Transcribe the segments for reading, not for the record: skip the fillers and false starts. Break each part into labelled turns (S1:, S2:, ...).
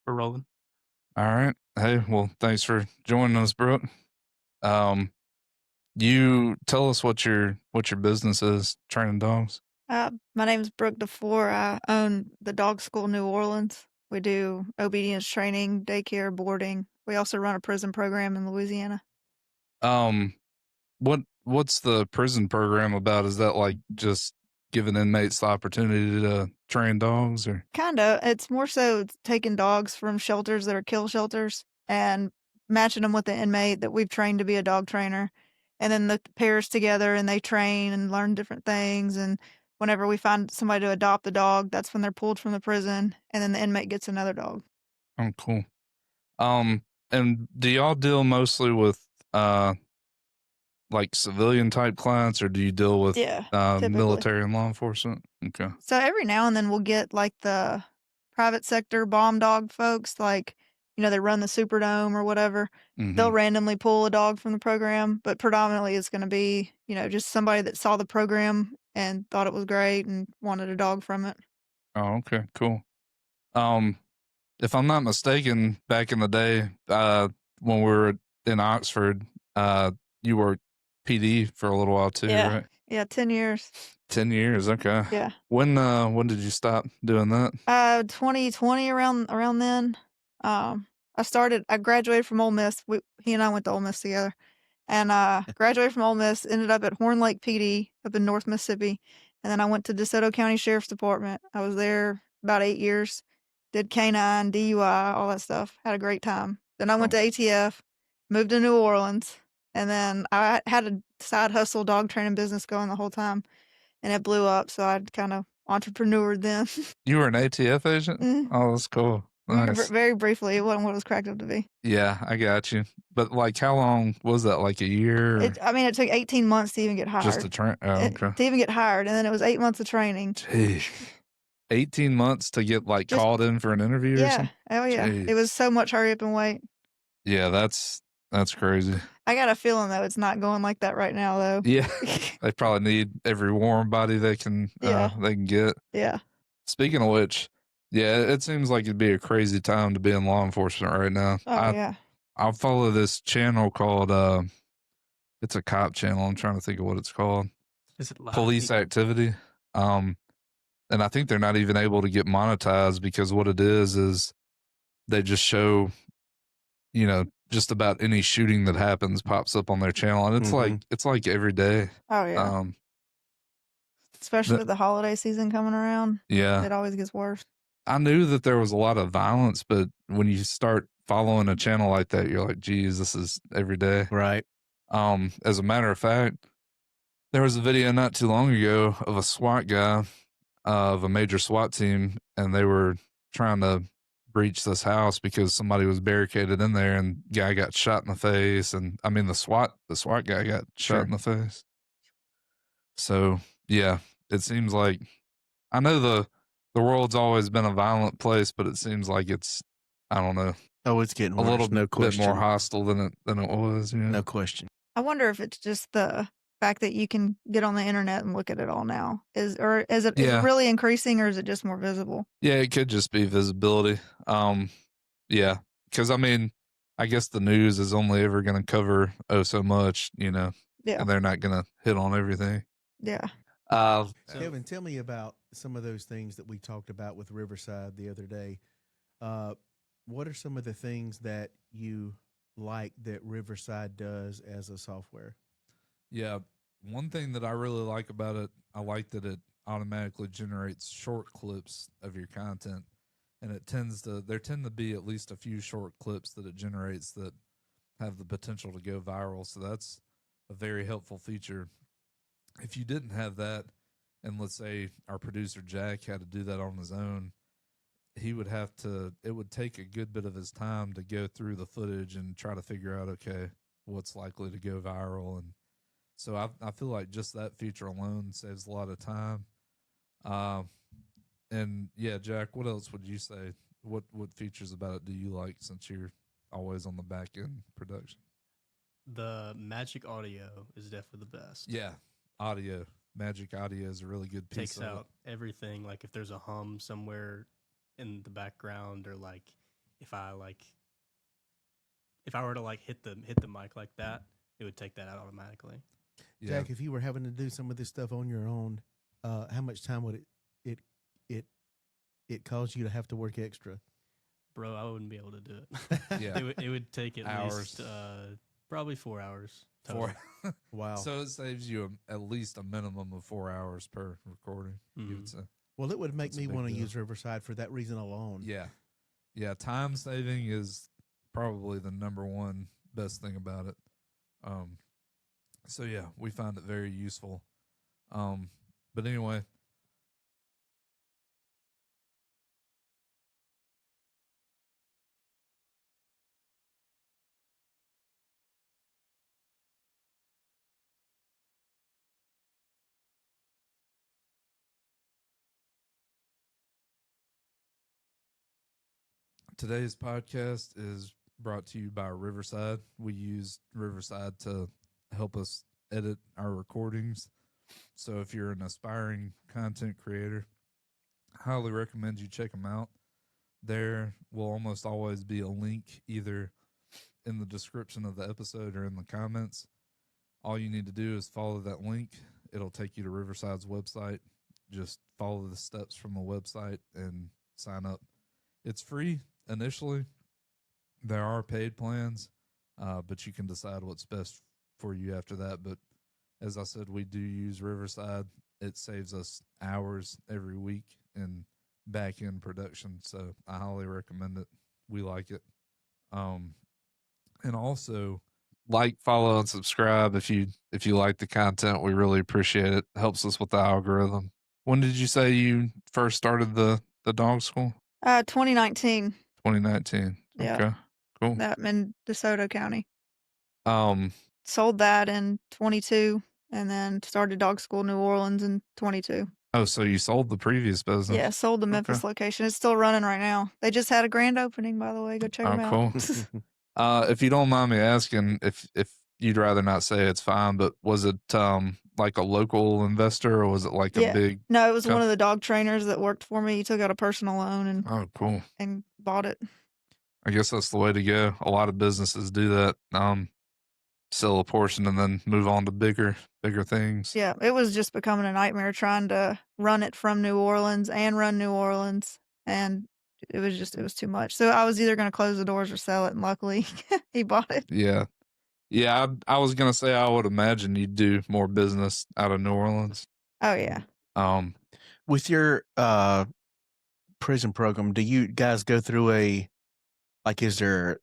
S1: We're rolling.
S2: All right. Hey, well, thanks for joining us, Brooke. Um, you tell us what your business is, training dogs.
S3: My name is Brooke Defore. I own the dog school in New Orleans. We do obedience training, daycare, boarding. We also run a prison program in Louisiana.
S2: Um, what's the prison program about? Is that like just giving inmates the opportunity to train dogs, or?
S3: Kinda. It's more so taking dogs from shelters that are kill shelters and matching them with the inmate that we've trained to be a dog trainer. And then the pairs together and they train and learn different things. And whenever we find somebody to adopt the dog, that's when they're pulled from the prison and then the inmate gets another dog.
S2: Oh, cool. And do y'all deal mostly with like civilian type clients, or do you deal with
S3: Yeah, typically.
S2: military and law enforcement? Okay.
S3: So every now and then we'll get like the private sector bomb dog folks, like, they run the Superdome or whatever. They'll
S2: Mm-hmm.
S3: randomly pull a dog from the program, but predominantly it's going to be, just somebody that saw the program and thought it was great and wanted a dog from it.
S2: Oh, okay, cool. Um, if I'm not mistaken, back in the day, when we were in Oxford, you were PD for a little while too,
S3: Yeah.
S2: right?
S3: Yeah, 10 years.
S2: 10 years, okay.
S3: Yeah.
S2: When did you stop doing that?
S3: 2020 around then. I graduated from Ole Miss. He and I went to Ole Miss together. And graduated from Ole Miss, ended up at Horn Lake PD up in North Mississippi. And then I went to DeSoto County Sheriff's Department. I was there about 8 years, did canine, DUI, all that stuff. Had a great time. Then I went
S2: Oh,
S3: to ATF, moved to New Orleans, and then I had a side hustle dog training business going the whole time, and it blew up. So I'd kind of entrepreneured then.
S2: you were an ATF agent?
S3: Mm,
S2: Oh, that's cool. Nice.
S3: very briefly. It wasn't what it was cracked up to be.
S2: Yeah, I got you. But like, how long was that? Like a year, or
S3: It took 18 months to even get
S2: just to
S3: hired.
S2: train? Oh, okay.
S3: To even get hired, and then it was 8 months of training.
S2: Jeez. 18 months to get like
S3: Just
S2: called in for an interview or
S3: Yeah.
S2: something?
S3: Oh, yeah. It was
S2: Jeez.
S3: so much hurry up and wait.
S2: Yeah, that's crazy.
S3: I got a feeling, though, it's not going like that right now, though.
S2: Yeah, they probably need every warm body
S3: Yeah.
S2: they can get.
S3: Yeah.
S2: Speaking of which, yeah, it seems like it'd be a crazy time to be in law enforcement right now.
S3: Oh, yeah.
S2: I follow this channel called it's a cop channel. I'm trying to think of what it's called.
S1: Is it live?
S2: Police Activity. And I think they're not even able to get monetized because what it is they just show, just about any shooting that happens pops up on their channel, and it's like every day.
S3: Oh, yeah. Especially with the holiday season coming around.
S2: Yeah,
S3: It always gets worse.
S2: I knew that there was a lot of violence, but when you start following a channel like that, you're like, geez, this is every day.
S1: Right.
S2: As a matter of fact, there was a video not too long ago of a SWAT guy, of a major SWAT team, and they were trying to breach this house because somebody was barricaded in there, and guy got shot in the face. And I mean, the SWAT guy got shot in the face. So yeah, it seems like, I know the world's always been a violent place, but it seems like it's, I don't know,
S1: Oh, it's getting
S2: a
S1: worse.
S2: little
S1: No
S2: bit
S1: question.
S2: more hostile than it was.
S1: No question.
S3: I wonder if it's just the fact that you can get on the internet and look at it all now. Is it
S2: Yeah.
S3: really increasing, or is it just more visible?
S2: Yeah, it could just be visibility. Yeah, because I mean, I guess the news is only ever going to cover so much,
S3: Yeah.
S2: and they're not going to hit on everything.
S3: Yeah.
S4: Kevin, tell me about some of those things that we talked about with Riverside the other day. What are some of the things that you like that Riverside does as a software?
S2: Yeah, one thing that I really like about it, I like that it automatically generates short clips of your content, and there tend to be at least a few short clips that it generates that have the potential to go viral. So that's a very helpful feature. If you didn't have that, and let's say our producer Jack had to do that on his own, it would take a good bit of his time to go through the footage and try to figure out, okay, what's likely to go viral. And so I feel like just that feature alone saves a lot of time. And yeah, Jack, what else would you say? What features about it do you like, since you're always on the back end production?
S5: The magic audio is definitely the best.
S2: Yeah, magic audio is a really good piece.
S5: Takes out everything. Like if there's a hum somewhere in the background, or like if I were to like hit the mic like that, it would take that out automatically.
S2: Yeah.
S4: Jack, if you were having to do some of this stuff on your own, how much time would it cause you to have to work extra?
S5: Bro, I wouldn't be able to do it.
S2: Yeah.
S5: It would take at
S2: Hours.
S5: least probably 4 hours. Total.
S4: Wow.
S2: So it saves you at least a minimum of 4 hours per recording. You would say.
S4: Well, it would make
S2: That's a
S4: me
S2: big
S4: want to
S2: deal.
S4: use Riverside for that reason alone.
S2: Yeah. Yeah. Time saving is probably the number one best thing about it. So yeah, we find it very useful. But anyway. Today's podcast is brought to you by Riverside. We use Riverside to help us edit our recordings. So if you're an aspiring content creator, I highly recommend you check them out. There will almost always be a link either in the description of the episode or in the comments. All you need to do is follow that link. It'll take you to Riverside's website. Just follow the steps from the website and sign up. It's free initially. There are paid plans, but you can decide what's best for you after that. But as I said, we do use Riverside. It saves us hours every week in back-end production, so I highly recommend it. We like it. And also like, follow, and subscribe if you like the content. We really appreciate it. Helps us with the algorithm. When did you say you first started the dog school?
S3: 2019.
S2: 2019.
S3: Yeah.
S2: Okay. Cool.
S3: That in DeSoto County.
S2: Um
S3: Sold that in 22 and then started dog school New Orleans in 22.
S2: oh, so you sold the previous business?
S3: Yeah, sold the Memphis location. It's still running right now. They just had a grand opening, by the way. Go check them out.
S2: Cool. If you don't mind me asking, if you'd rather not say, it's fine, but was it like a local investor or was it like a big?
S3: No, it was one of the dog trainers that worked for me. He took out a personal loan and
S2: oh, cool,
S3: and bought it.
S2: I guess that's the way to go. A lot of businesses do that. Sell a portion and then move on to bigger things.
S3: Yeah, it was just becoming a nightmare trying to run it from New Orleans and run New Orleans, and it was too much. So I was either going to close the doors or sell it, and luckily he bought it.
S2: Yeah. I was gonna say I would imagine you'd do more business out of New Orleans.
S3: Oh yeah.
S4: With your prison program, do you guys go through is there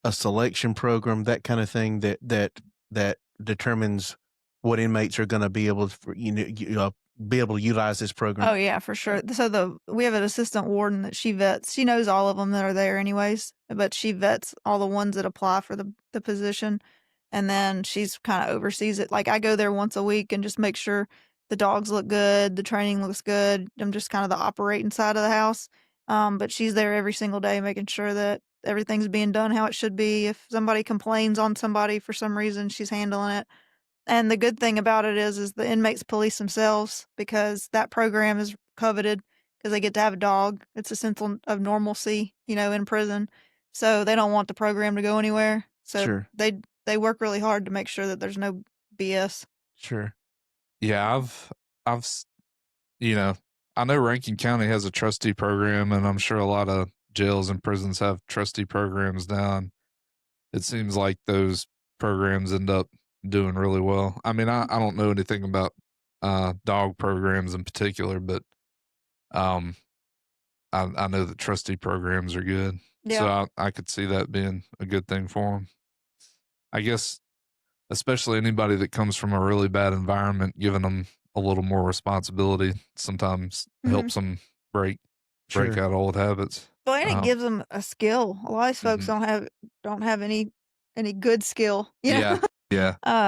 S4: a selection program, that kind of thing that determines what inmates are going to be able to be able to utilize this program?
S3: Oh yeah, for sure. So we have an assistant warden that she vets. She knows all of them that are there anyways, but she vets all the ones that apply for the position, and then she's kind of oversees it. Like I go there once a week and just make sure the dogs look good, the training looks good. I'm just kind of the operating side of the house. But she's there every single day making sure that everything's being done how it should be. If somebody complains on somebody for some reason, she's handling it. And the good thing about it is the inmates police themselves, because that program is coveted because they get to have a dog. It's a sense of normalcy, in prison. So they don't want the program to go anywhere. So
S4: Sure.
S3: they work really hard to make sure that there's no BS.
S4: Sure.
S2: Yeah, I've I know Rankin County has a trustee program, and I'm sure a lot of jails and prisons have trustee programs now. And it seems like those programs end up doing really well. I mean, I don't know anything about dog programs in particular, but I know that trustee programs are good.
S3: Yeah.
S2: So I could see that being a good thing for them. I guess, especially anybody that comes from a really bad environment, giving them a little more responsibility sometimes helps them break out old habits.
S3: Well, and it gives them a skill. A lot of these folks don't have any good skill.
S2: Yeah.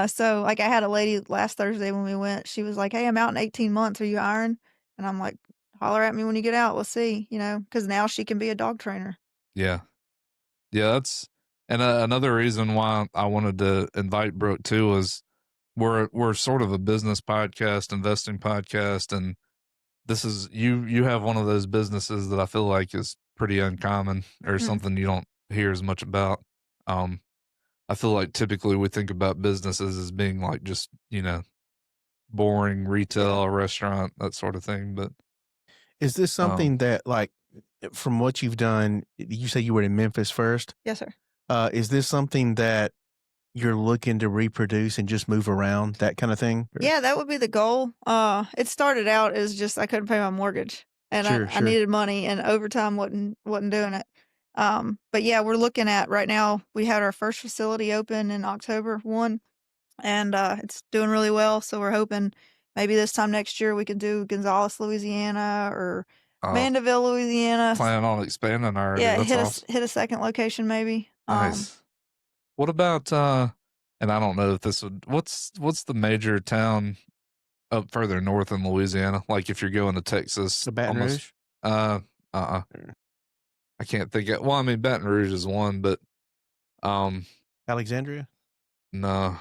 S3: So like I had a lady last Thursday when we went. She was like, "Hey, I'm out in 18 months. Are you hiring?" And I'm like, "Holler at me when you get out. We'll see." Because now she can be a dog trainer.
S2: Yeah. That's another reason why I wanted to invite Brooke too was we're sort of a business podcast, investing podcast, and this is you have one of those businesses that I feel like is pretty uncommon or
S3: Mm.
S2: something you don't hear as much about. I feel like typically we think about businesses as being like just, boring retail, restaurant, that sort of thing. But
S4: Is this something that, like, from what you've done, you say you were in Memphis first?
S3: Yes, sir.
S4: Is this something that you're looking to reproduce and just move around, that kind of thing? Or-
S3: Yeah, that would be the goal. It started out as just I couldn't pay my mortgage, and
S4: Sure,
S3: I
S4: sure.
S3: needed money, and overtime wasn't doing it. But yeah, we're looking at right now. We had our first facility open in October 1, and it's doing really well. So we're hoping maybe this time next year we could do Gonzales, Louisiana, or Mandeville, Louisiana.
S2: plan on expanding already.
S3: Yeah,
S2: That's awesome.
S3: hit a second location maybe.
S2: Nice. What about and I don't know if this would what's the major town up further north in Louisiana? Like if you're going to Texas,
S4: The Baton Rouge?
S2: I can't think of, well, I mean Baton Rouge is one, but
S4: Alexandria?
S2: no.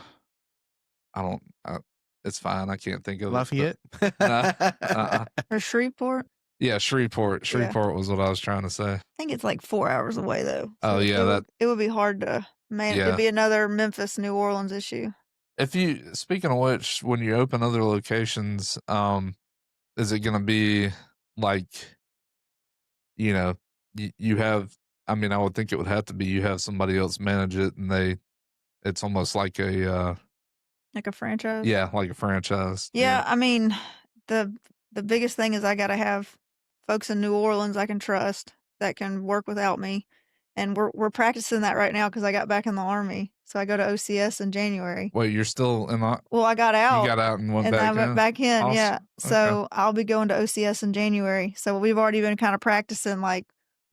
S2: I don't it's fine. I can't think of
S4: Lafayette?
S2: it. Nah,
S3: Or Shreveport.
S2: Yeah, Shreveport. Shreveport was what I was trying to say.
S3: I think it's like 4 hours away though.
S2: Oh, yeah,
S3: it would be hard to manage.
S2: Yeah.
S3: It'd be another Memphis, New Orleans issue.
S2: If you, speaking of which, when you open other locations, is it going to be like, you have, I mean, I would think it would have to be, you have somebody else manage it and it's almost like a,
S3: Like a franchise.
S2: yeah, like a franchise.
S3: Yeah, I mean, the biggest thing is I got to have folks in New Orleans I can trust that can work without me, and we're practicing that right now because I got back in the Army, so I go to OCS in January.
S2: Wait, you're still in the,
S3: Well, I got out.
S2: you got out and went
S3: and
S2: back
S3: I went
S2: in?
S3: back in,
S2: Awesome.
S3: yeah.
S2: Okay.
S3: So I'll be going to OCS in January. So we've already been kind of practicing, like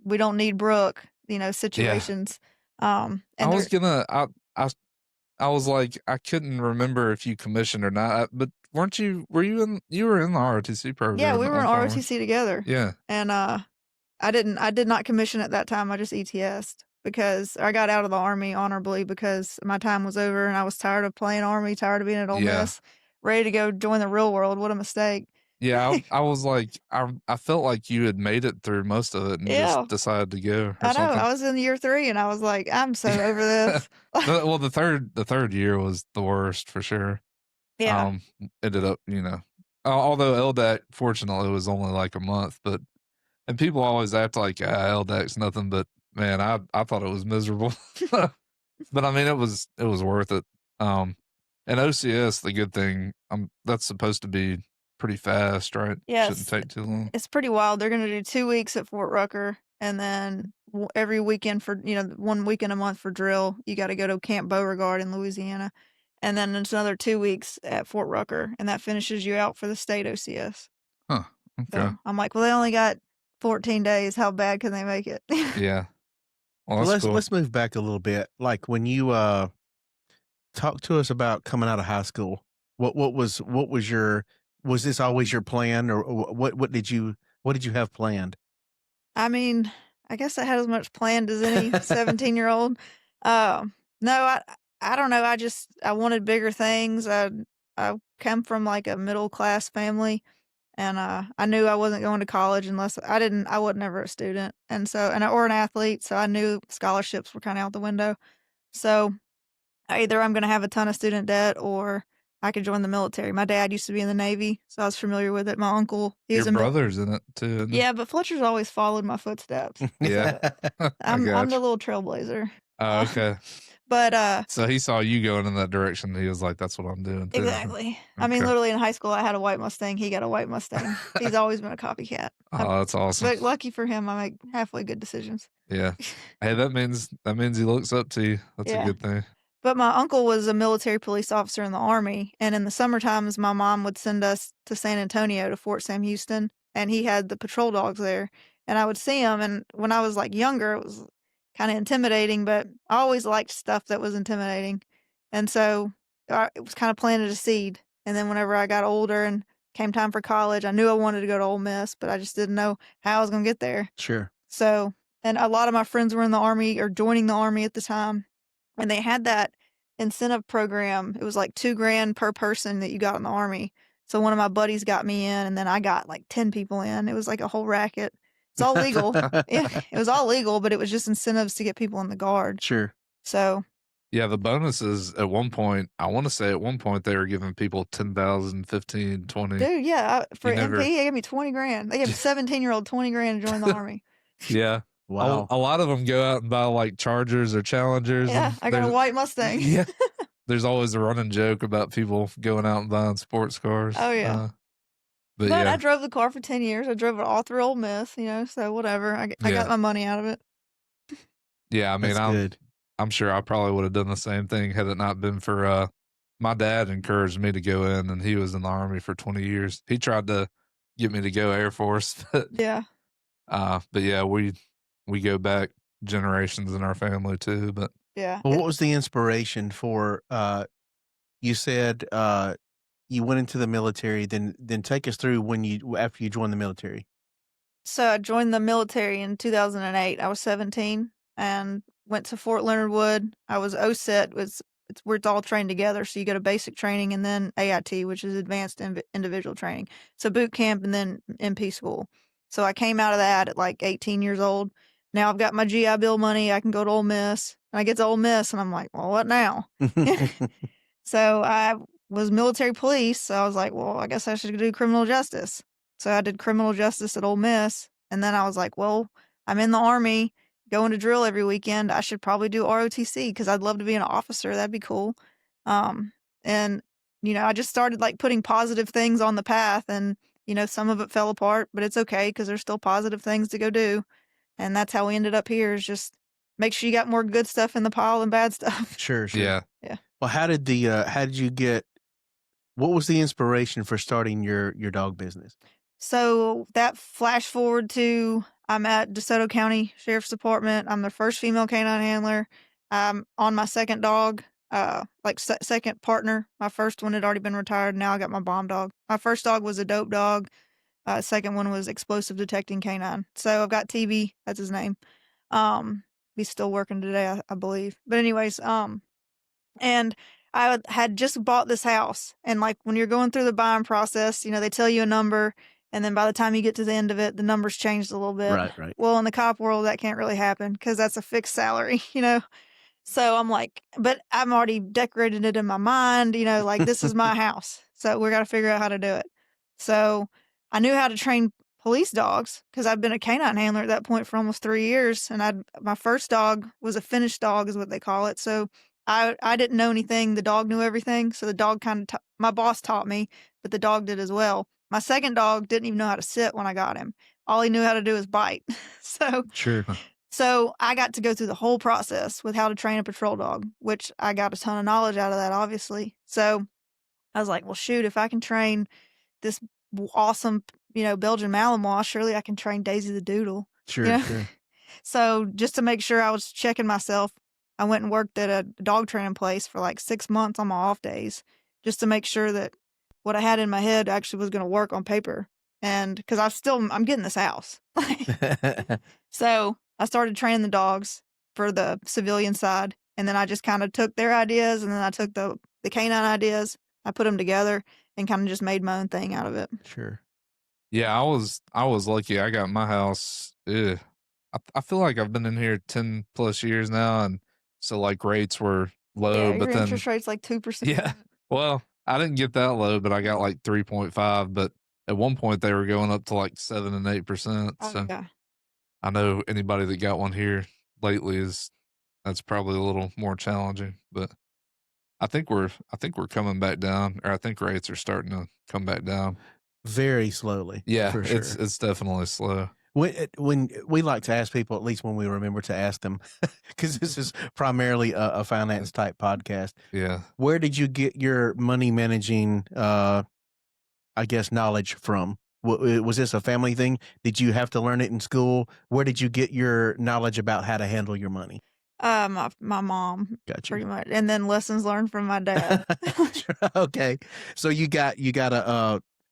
S3: we don't need Brooke, situations. And
S2: I was gonna, I was like, I couldn't remember if you commissioned or not, but were you in the ROTC program?
S3: yeah, we
S2: at
S3: were in
S2: one point?
S3: ROTC together.
S2: Yeah.
S3: And I did not commission at that time. I just ETS'd because I got out of the Army honorably because my time was over and I was tired of playing Army, tired of being at Ole Miss, ready to go join the real world. What a mistake.
S2: Yeah, I was like, I felt like you had made it through most of it and just decided to go.
S3: I know.
S2: Something.
S3: I was in year 3 and I was like, I'm so over this.
S2: Well, the third year was the worst for sure.
S3: Yeah.
S2: Ended up, although LDAC fortunately was only like a month, and people always act like LDAC's nothing, but man, I thought it was miserable. But I mean, it was worth it. And OCS, the good thing, that's supposed to be pretty fast, right?
S3: Yes.
S2: Shouldn't take too long.
S3: It's pretty wild. They're going to do 2 weeks at Fort Rucker and then every weekend for, 1 weekend a month for drill. You got to go to Camp Beauregard in Louisiana. And then it's another 2 weeks at Fort Rucker. And that finishes you out for the state OCS.
S2: Huh. Okay.
S3: So I'm like, well, they only got 14 days. How bad can they make it?
S2: Yeah. Well,
S4: let's move back a little bit. Like when you talk to us about coming out of high school, what was your, was this always your plan, or what did you have planned?
S3: I mean, I guess I had as much planned as any 17-year-old. No, I don't know. I wanted bigger things. I come from like a middle class family, and I knew I wasn't going to college unless I wasn't ever a student, or an athlete. So I knew scholarships were kind of out the window. So either I'm going to have a ton of student debt or I could join the military. My dad used to be in the Navy, so I was familiar with it. My uncle,
S2: your brother's in it too. Isn't he?
S3: Yeah, but Fletcher's always followed my footsteps.
S2: Yeah.
S3: I'm the little trailblazer.
S2: Oh, okay.
S3: But
S2: so he saw you going in that direction. And he was like, "That's what I'm doing." Too.
S3: Exactly. I mean, literally in high school, I had a white Mustang. He got a white Mustang. He's always been a copycat.
S2: Oh, that's awesome.
S3: But lucky for him, I make halfway good decisions.
S2: Yeah. Hey, that means he looks up to you. That's a good thing.
S3: But my uncle was a military police officer in the Army, and in the summer times, my mom would send us to San Antonio to Fort Sam Houston, and he had the patrol dogs there, and I would see them. And when I was like younger, it was kind of intimidating, but I always liked stuff that was intimidating, and so it was kind of planted a seed. And then whenever I got older and came time for college, I knew I wanted to go to Ole Miss, but I just didn't know how I was going to get there.
S4: Sure.
S3: So, and a lot of my friends were in the Army or joining the Army at the time. And they had that incentive program. It was like $2,000 per person that you got in the Army. So one of my buddies got me in, and then I got like 10 people in. It was like a whole racket. It's all legal. It was all legal, but it was just incentives to get people in the guard.
S4: Sure.
S3: So
S2: Yeah, the bonuses at one point, I want to say at one point they were giving people 10,000, 15, 20.
S3: dude, yeah, for
S2: You never-
S3: MP, they gave me 20 grand. They gave a 17-year-old 20 grand to join the army.
S2: Yeah.
S4: Wow.
S2: A lot of them go out and buy like Chargers or Challengers.
S3: Yeah,
S2: and
S3: I got a
S2: there's-
S3: white Mustang.
S2: Yeah. There's always a running joke about people going out and buying sports cars.
S3: Oh, yeah.
S2: But
S3: But
S2: yeah,
S3: I drove the car for 10 years. I drove it all through Ole Miss, so whatever. I
S2: Yeah.
S3: got my money out of it.
S2: yeah. I mean,
S4: That's good.
S2: I'm sure I probably would have done the same thing had it not been for my dad encouraged me to go in, and he was in the Army for 20 years. He tried to get me to go Air Force, but
S3: Yeah.
S2: yeah, we go back generations in our family too. But
S3: Yeah.
S4: Well, what was the inspiration for? You said you went into the military. Then take us through after you joined the military.
S3: So I joined the military in 2008. I was 17 and went to Fort Leonard Wood. I was OSET. It's where it's all trained together. So you go to basic training and then AIT, which is advanced individual training. So boot camp and then MP school. So I came out of that at like 18 years old. Now I've got my GI Bill money. I can go to Ole Miss. And I get to Ole Miss and I'm like, well, what now? So I was military police. So I was like, well, I guess I should do criminal justice. So I did criminal justice at Ole Miss. And then I was like, well, I'm in the Army going to drill every weekend. I should probably do ROTC because I'd love to be an officer. That'd be cool. And, I just started like putting positive things on the path and, some of it fell apart, but it's okay because there's still positive things to go do. And that's how we ended up here is just make sure you got more good stuff in the pile than bad stuff.
S4: Sure.
S2: yeah,
S4: Well, how did you get? What was the inspiration for starting your dog business?
S3: So that flash forward to I'm at DeSoto County Sheriff's Department. I'm the first female canine handler. I'm on my second dog, second partner. My first one had already been retired. Now I got my bomb dog. My first dog was a dope dog. Second one was explosive detecting canine. So I've got TB. That's his name. He's still working today, I believe. But anyways, and I had just bought this house. And like when you're going through the buying process, they tell you a number. And then by the time you get to the end of it, the numbers changed a little bit.
S4: Right.
S3: Well, in the cop world, that can't really happen because that's a fixed salary, So I'm like, but I'm already decorated it in my mind, like this is my house. So we got to figure out how to do it. So I knew how to train police dogs because I'd been a canine handler at that point for almost 3 years. And my first dog was a finished dog is what they call it. So I didn't know anything. The dog knew everything. So the dog my boss taught me, but the dog did as well. My second dog didn't even know how to sit when I got him. All he knew how to do was bite. So I got to go through the whole process with how to train a patrol dog, which I got a ton of knowledge out of that, obviously. So I was like, well, shoot, if I can train this awesome, Belgian Malinois, surely I can train Daisy the Doodle.
S4: Sure.
S3: So just to make sure I was checking myself, I went and worked at a dog training place for like 6 months on my off days just to make sure that what I had in my head actually was going to work on paper. And because I'm getting this house. So I started training the dogs for the civilian side. And then I just kind of took their ideas and then I took the canine ideas. I put them together and kind of just made my own thing out of it.
S4: Sure.
S2: yeah. I was lucky. I got my house. I feel like I've been in here 10 plus years now, and so like rates were low,
S3: Yeah,
S2: but
S3: your
S2: then
S3: interest rate's like 2%.
S2: yeah. Well, I didn't get that low, but I got like 3.5. But at one point they were going up to like 7 and 8%.
S3: Oh,
S2: So
S3: yeah.
S2: I know anybody that got one here lately that's probably a little more challenging. But I think we're coming back down, or I think rates are starting to come back down.
S4: Very slowly.
S2: Yeah,
S4: for sure.
S2: it's definitely slow.
S4: When we like to ask people, at least when we remember to ask them, because this is primarily a finance type podcast.
S2: Yeah.
S4: Where did you get your money managing, knowledge from? Was this a family thing? Did you have to learn it in school? Where did you get your knowledge about how to handle your money?
S3: My mom,
S4: Gotcha.
S3: pretty much, and then lessons learned from my dad.
S4: Okay, so you got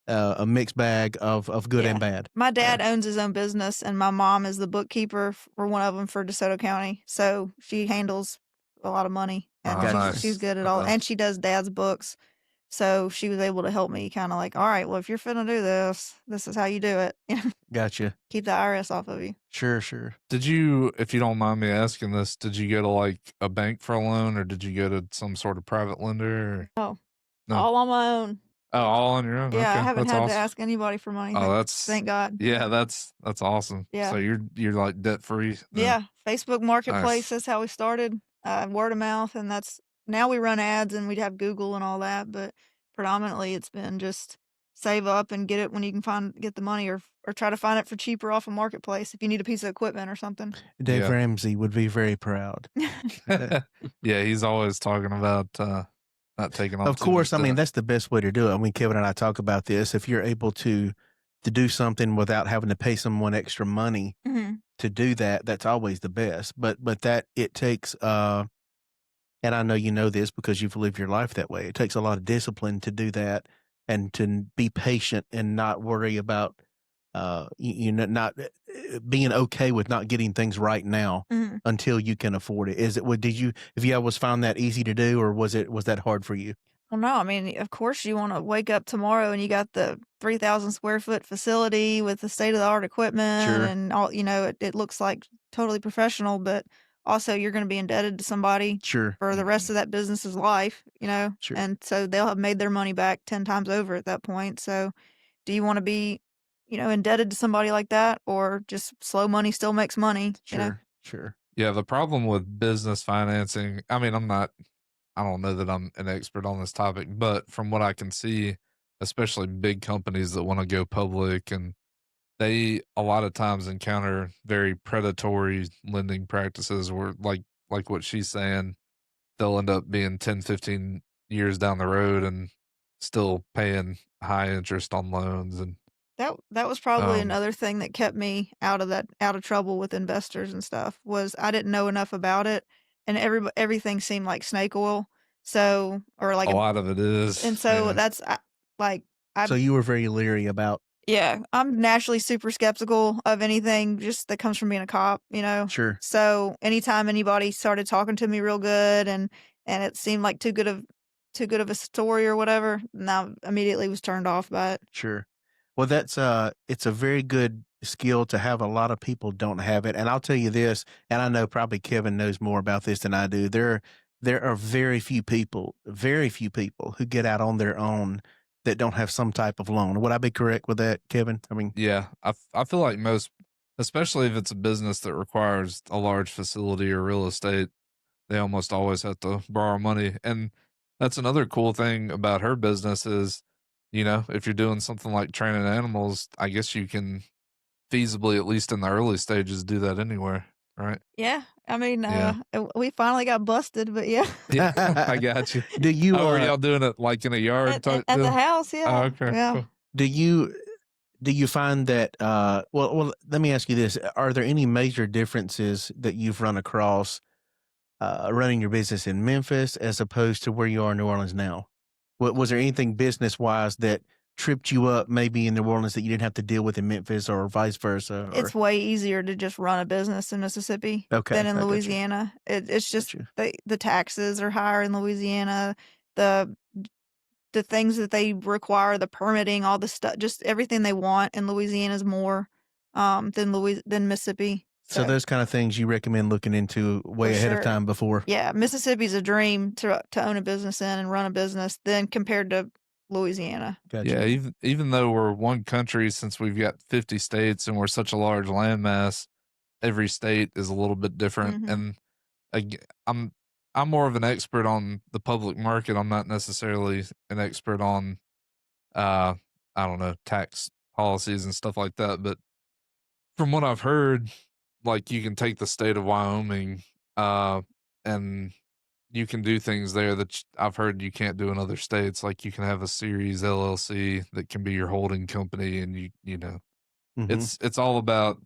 S4: a mixed bag of good and bad.
S3: My dad owns his own business, and my mom is the bookkeeper for one of them for DeSoto County. So she handles a lot of money, and
S2: Oh, nice.
S3: she's good at all.
S2: Okay.
S3: And she does dad's books. So she was able to help me kind of like, all right, well, if you're finna do this, this is how you do it.
S4: Gotcha.
S3: Keep the IRS off of you.
S4: Sure.
S2: Did you, if you don't mind me asking this, did you go to like a bank for a loan, or did you go to some sort of private lender? Or?
S3: Oh,
S2: No.
S3: all on my own.
S2: Oh, all on your own.
S3: Yeah,
S2: Okay,
S3: I haven't
S2: that's
S3: had to
S2: awesome.
S3: ask anybody for money.
S2: Oh, that's
S3: thank God.
S2: Yeah, that's awesome.
S3: Yeah.
S2: So you're like debt free.
S3: Yeah, Facebook Marketplace.
S2: Nice.
S3: That's how we started. Word of mouth, and that's now we run ads and we'd have Google and all that, but predominantly it's been just save up and get it when you can get the money, or try to find it for cheaper off a marketplace if you need a piece of equipment or something.
S4: Dave
S2: Yeah.
S4: Ramsey would be very proud.
S2: Yeah, he's always talking about not taking on.
S4: Of course, I mean, that's the best way to do it. I mean, Kevin and I talk about this. If you're able to do something without having to pay someone extra money to do that, that's always the best. But that it takes, and I know you know this because you've lived your life that way. It takes a lot of discipline to do that, and to be patient and not worry about, not being okay with not getting things right now until you can afford it. If you always found that easy to do, or was that hard for you?
S3: Well, no, I mean, of course you want to wake up tomorrow and you got the 3,000 square foot facility with the state of the art equipment and all, it looks like totally professional, but also you're going to be indebted to somebody for the rest of that business's life, and so they'll have made their money back 10 times over at that point. So do you want to be, indebted to somebody like that, or just slow money still makes money?
S4: Sure.
S2: Yeah, the problem with business financing, I mean, I don't know that I'm an expert on this topic, but from what I can see, especially big companies that want to go public, and they a lot of times encounter very predatory lending practices where like what she's saying, they'll end up being 10, 15 years down the road and still paying high interest on loans. And
S3: that was probably another thing that kept me out of trouble with investors and stuff, was I didn't know enough about it, and everything seemed like snake oil. So, or like
S2: a lot of it is.
S3: And so that's
S4: so you were very leery about.
S3: Yeah, I'm naturally super skeptical of anything just that comes from being a cop,
S4: Sure.
S3: So anytime anybody started talking to me real good and it seemed like too good of a story or whatever, now immediately was turned off by it.
S4: Sure. Well, it's a very good skill to have. A lot of people don't have it. And I'll tell you this, and I know probably Kevin knows more about this than I do. There are very few people who get out on their own that don't have some type of loan. Would I be correct with that, Kevin? I mean,
S2: yeah, I feel like most, especially if it's a business that requires a large facility or real estate, they almost always have to borrow money. And that's another cool thing about her business is, if you're doing something like training animals, I guess you can feasibly, at least in the early stages, do that anywhere, right?
S3: Yeah. I mean, we finally got busted, but yeah.
S2: Yeah, I got you.
S4: Do you?
S2: Are y'all doing it like in a yard?
S3: At the house, yeah.
S2: Oh, okay.
S3: Yeah.
S2: Cool.
S4: Do you find that? Well, let me ask you this: are there any major differences that you've run across running your business in Memphis as opposed to where you are in New Orleans now? Was there anything business wise that tripped you up maybe in New Orleans that you didn't have to deal with in Memphis, or vice versa?
S3: It's way easier to just run a business in Mississippi than in Louisiana. It's just the taxes are higher in Louisiana. The things that they require, the permitting, all the stuff, just everything they want in Louisiana is more than Mississippi.
S4: So those kind of things you recommend looking into way ahead of time before.
S3: Yeah, Mississippi's a dream to own a business in and run a business then compared to Louisiana.
S4: Gotcha.
S2: Yeah, even though we're one country, since we've got 50 states and we're such a large landmass, every state is a little bit different. And I'm more of an expert on the public market. I'm not necessarily an expert on I don't know, tax policies and stuff like that. But from what I've heard, like you can take the state of Wyoming and you can do things there that I've heard you can't do in other states. Like you can have a series LLC that can be your holding company, and it's all about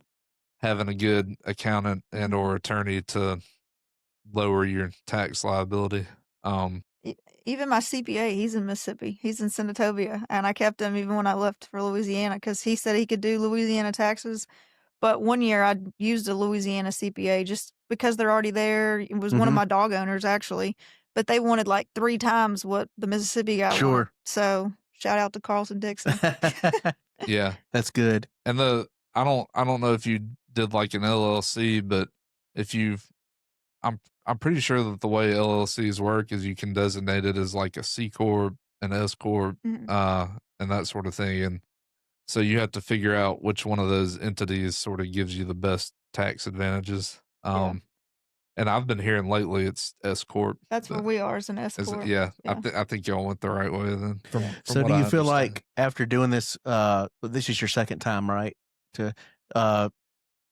S2: having a good accountant and or attorney to lower your tax liability.
S3: Even my CPA, he's in Mississippi. He's in Senatobia, and I kept him even when I left for Louisiana because he said he could do Louisiana taxes. But one year I used a Louisiana CPA just because they're already there. It was one of my dog owners, actually. but they wanted like 3 times what the Mississippi guy wanted.
S4: Sure.
S3: So shout out to Carlson Dixon.
S2: Yeah.
S4: That's good.
S2: And I don't know if you did like an LLC, but if you've, I'm pretty sure that the way LLCs work is you can designate it as like a C corp, an S corp,
S3: Mhm.
S2: and that sort of thing. And so you have to figure out which one of those entities sort of gives you the best tax advantages.
S3: Yeah.
S2: And I've been hearing lately it's S corp.
S3: That's where we are as an S corp.
S2: Yeah,
S3: Yeah.
S2: I think y'all went the right way then. From
S4: So
S2: what
S4: do
S2: I
S4: you feel
S2: understand.
S4: like after doing this, this is your second time, right? To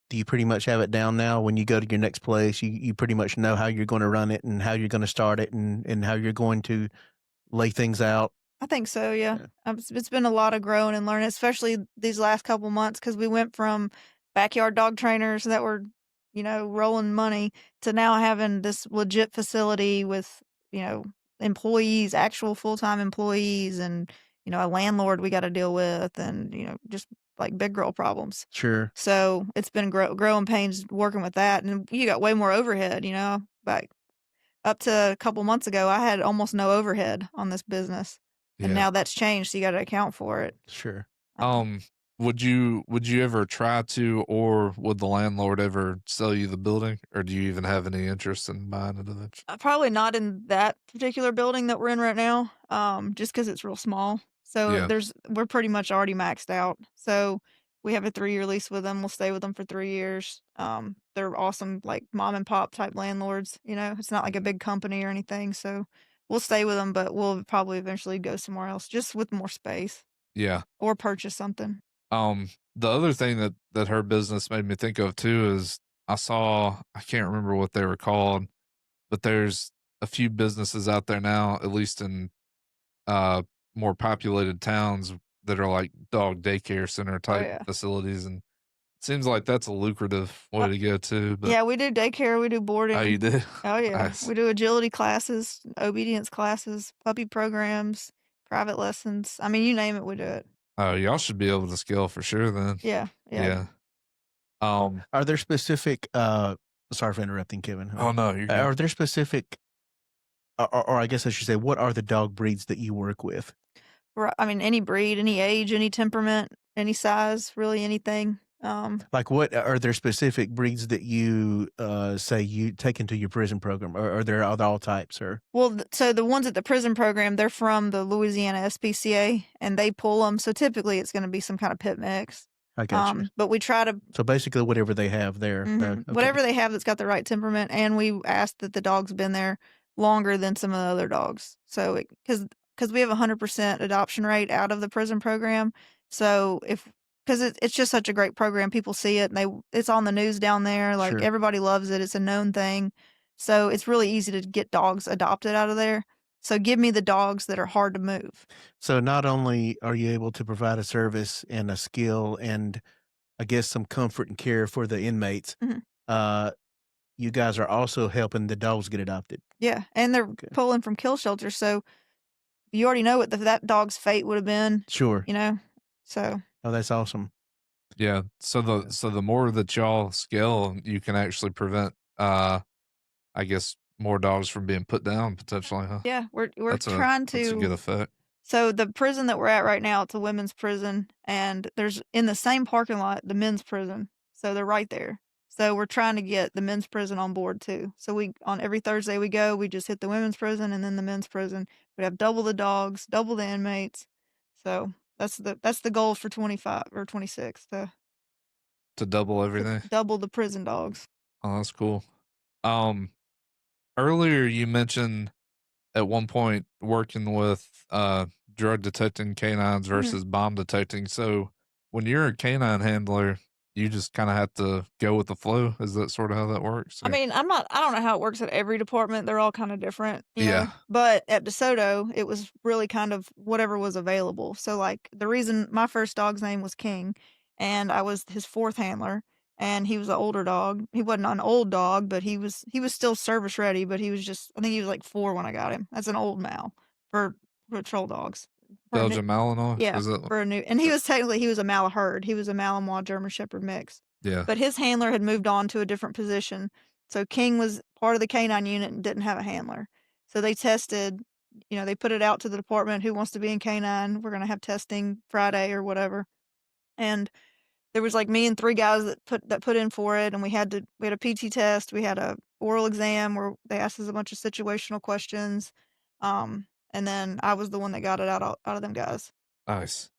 S4: do you pretty much have it down now? When you go to your next place, you pretty much know how you're going to run it and how you're going to start it and how you're going to lay things out.
S3: I think so, yeah. It's been a lot of growing and learning, especially these last couple months, because we went from backyard dog trainers that were, rolling money to now having this legit facility with, employees, actual full-time employees, and, a landlord we got to deal with, and, just like big girl problems.
S4: Sure.
S3: So it's been growing pains working with that. And you got way more overhead, Like up to a couple months ago, I had almost no overhead on this business. And now that's changed, so you got to account for it.
S4: Sure.
S2: Would you ever try to, or would the landlord ever sell you the building, or do you even have any interest in buying it eventually?
S3: Probably not in that particular building that we're in right now, just because it's real small. So
S2: Yeah.
S3: we're pretty much already maxed out. So we have a 3-year lease with them. We'll stay with them for 3 years. They're awesome, like mom and pop type landlords. It's not like a big company or anything. So we'll stay with them, but we'll probably eventually go somewhere else, just with more space,
S2: Yeah.
S3: or purchase something.
S2: The other thing that her business made me think of too is I can't remember what they were called, but there's a few businesses out there now, at least in more populated towns, that are like dog daycare center type
S3: yeah.
S2: facilities, and it seems like that's a lucrative way to go too. But
S3: Yeah, we do daycare, we do boarding.
S2: oh, you do?
S3: Oh yeah,
S2: Nice.
S3: we do agility classes, obedience classes, puppy programs, private lessons. I mean, you name it, we do it.
S2: Oh, y'all should be able to scale for sure then.
S3: Yeah.
S4: Are there specific sorry for interrupting, Kevin.
S2: Oh no, you're good.
S4: Are there specific or I guess I should say, what are the dog breeds that you work with?
S3: I mean, any breed, any age, any temperament, any size, really anything.
S4: Like, what are there specific breeds that you say you take into your prison program, or are there all types? Or
S3: Well, so the ones at the prison program, they're from the Louisiana SPCA, and they pull them. So typically, it's going to be some kind of pit mix.
S4: I got you.
S3: But we try to
S4: So basically, whatever they have there, okay.
S3: whatever they have that's got the right temperament, and we ask that the dog's been there longer than some of the other dogs. So because we have 100% adoption rate out of the prison program, so because it's just such a great program, people see it and it's on the news down there, like
S4: Sure.
S3: everybody loves it. It's a known thing, so it's really easy to get dogs adopted out of there. So give me the dogs that are hard to move.
S4: So not only are you able to provide a service and a skill and I guess some comfort and care for the inmates, you guys are also helping the dogs get adopted.
S3: Yeah, and they're pulling from kill shelters, so you already know what that dog's fate would have been.
S4: Sure.
S3: So.
S4: Oh, that's awesome.
S2: Yeah. So the more that y'all scale, you can actually prevent, I guess, more dogs from being put down potentially, huh?
S3: Yeah, we're
S2: That's
S3: trying to.
S2: That's a good effect.
S3: So the prison that we're at right now, it's a women's prison, and there's in the same parking lot the men's prison. So they're right there. So we're trying to get the men's prison on board too. So on every Thursday we go, we just hit the women's prison and then the men's prison. We have double the dogs, double the inmates. So that's the goal for 25 or 26
S2: to double everything.
S3: Double the prison dogs.
S2: Oh, that's cool. Earlier you mentioned at one point working with drug detecting canines versus bomb detecting. So when you're a canine handler, you just kind of have to go with the flow. Is that sort of how that works?
S3: Or? I mean, I don't know how it works at every department. They're all kind of different. You know?
S2: Yeah.
S3: But at DeSoto, it was really kind of whatever was available. So like the reason my first dog's name was King, and I was his fourth handler, and he was an older dog. He wasn't an old dog, but he was still service ready, but he was just, I think he was like 4 when I got him. That's an old Mal for patrol dogs.
S2: Belgian Malinois?
S3: Yeah, for a new, and he was a Malaherd. He was a Malinois German Shepherd mix.
S2: Yeah.
S3: But his handler had moved on to a different position. So King was part of the canine unit and didn't have a handler. So they tested, they put it out to the department who wants to be in K-9. We're going to have testing Friday or whatever. And there was like me and 3 guys that put in for it, and we had a PT test, we had a oral exam where they asked us a bunch of situational questions. And then I was the one that got it out of them guys.
S2: Nice.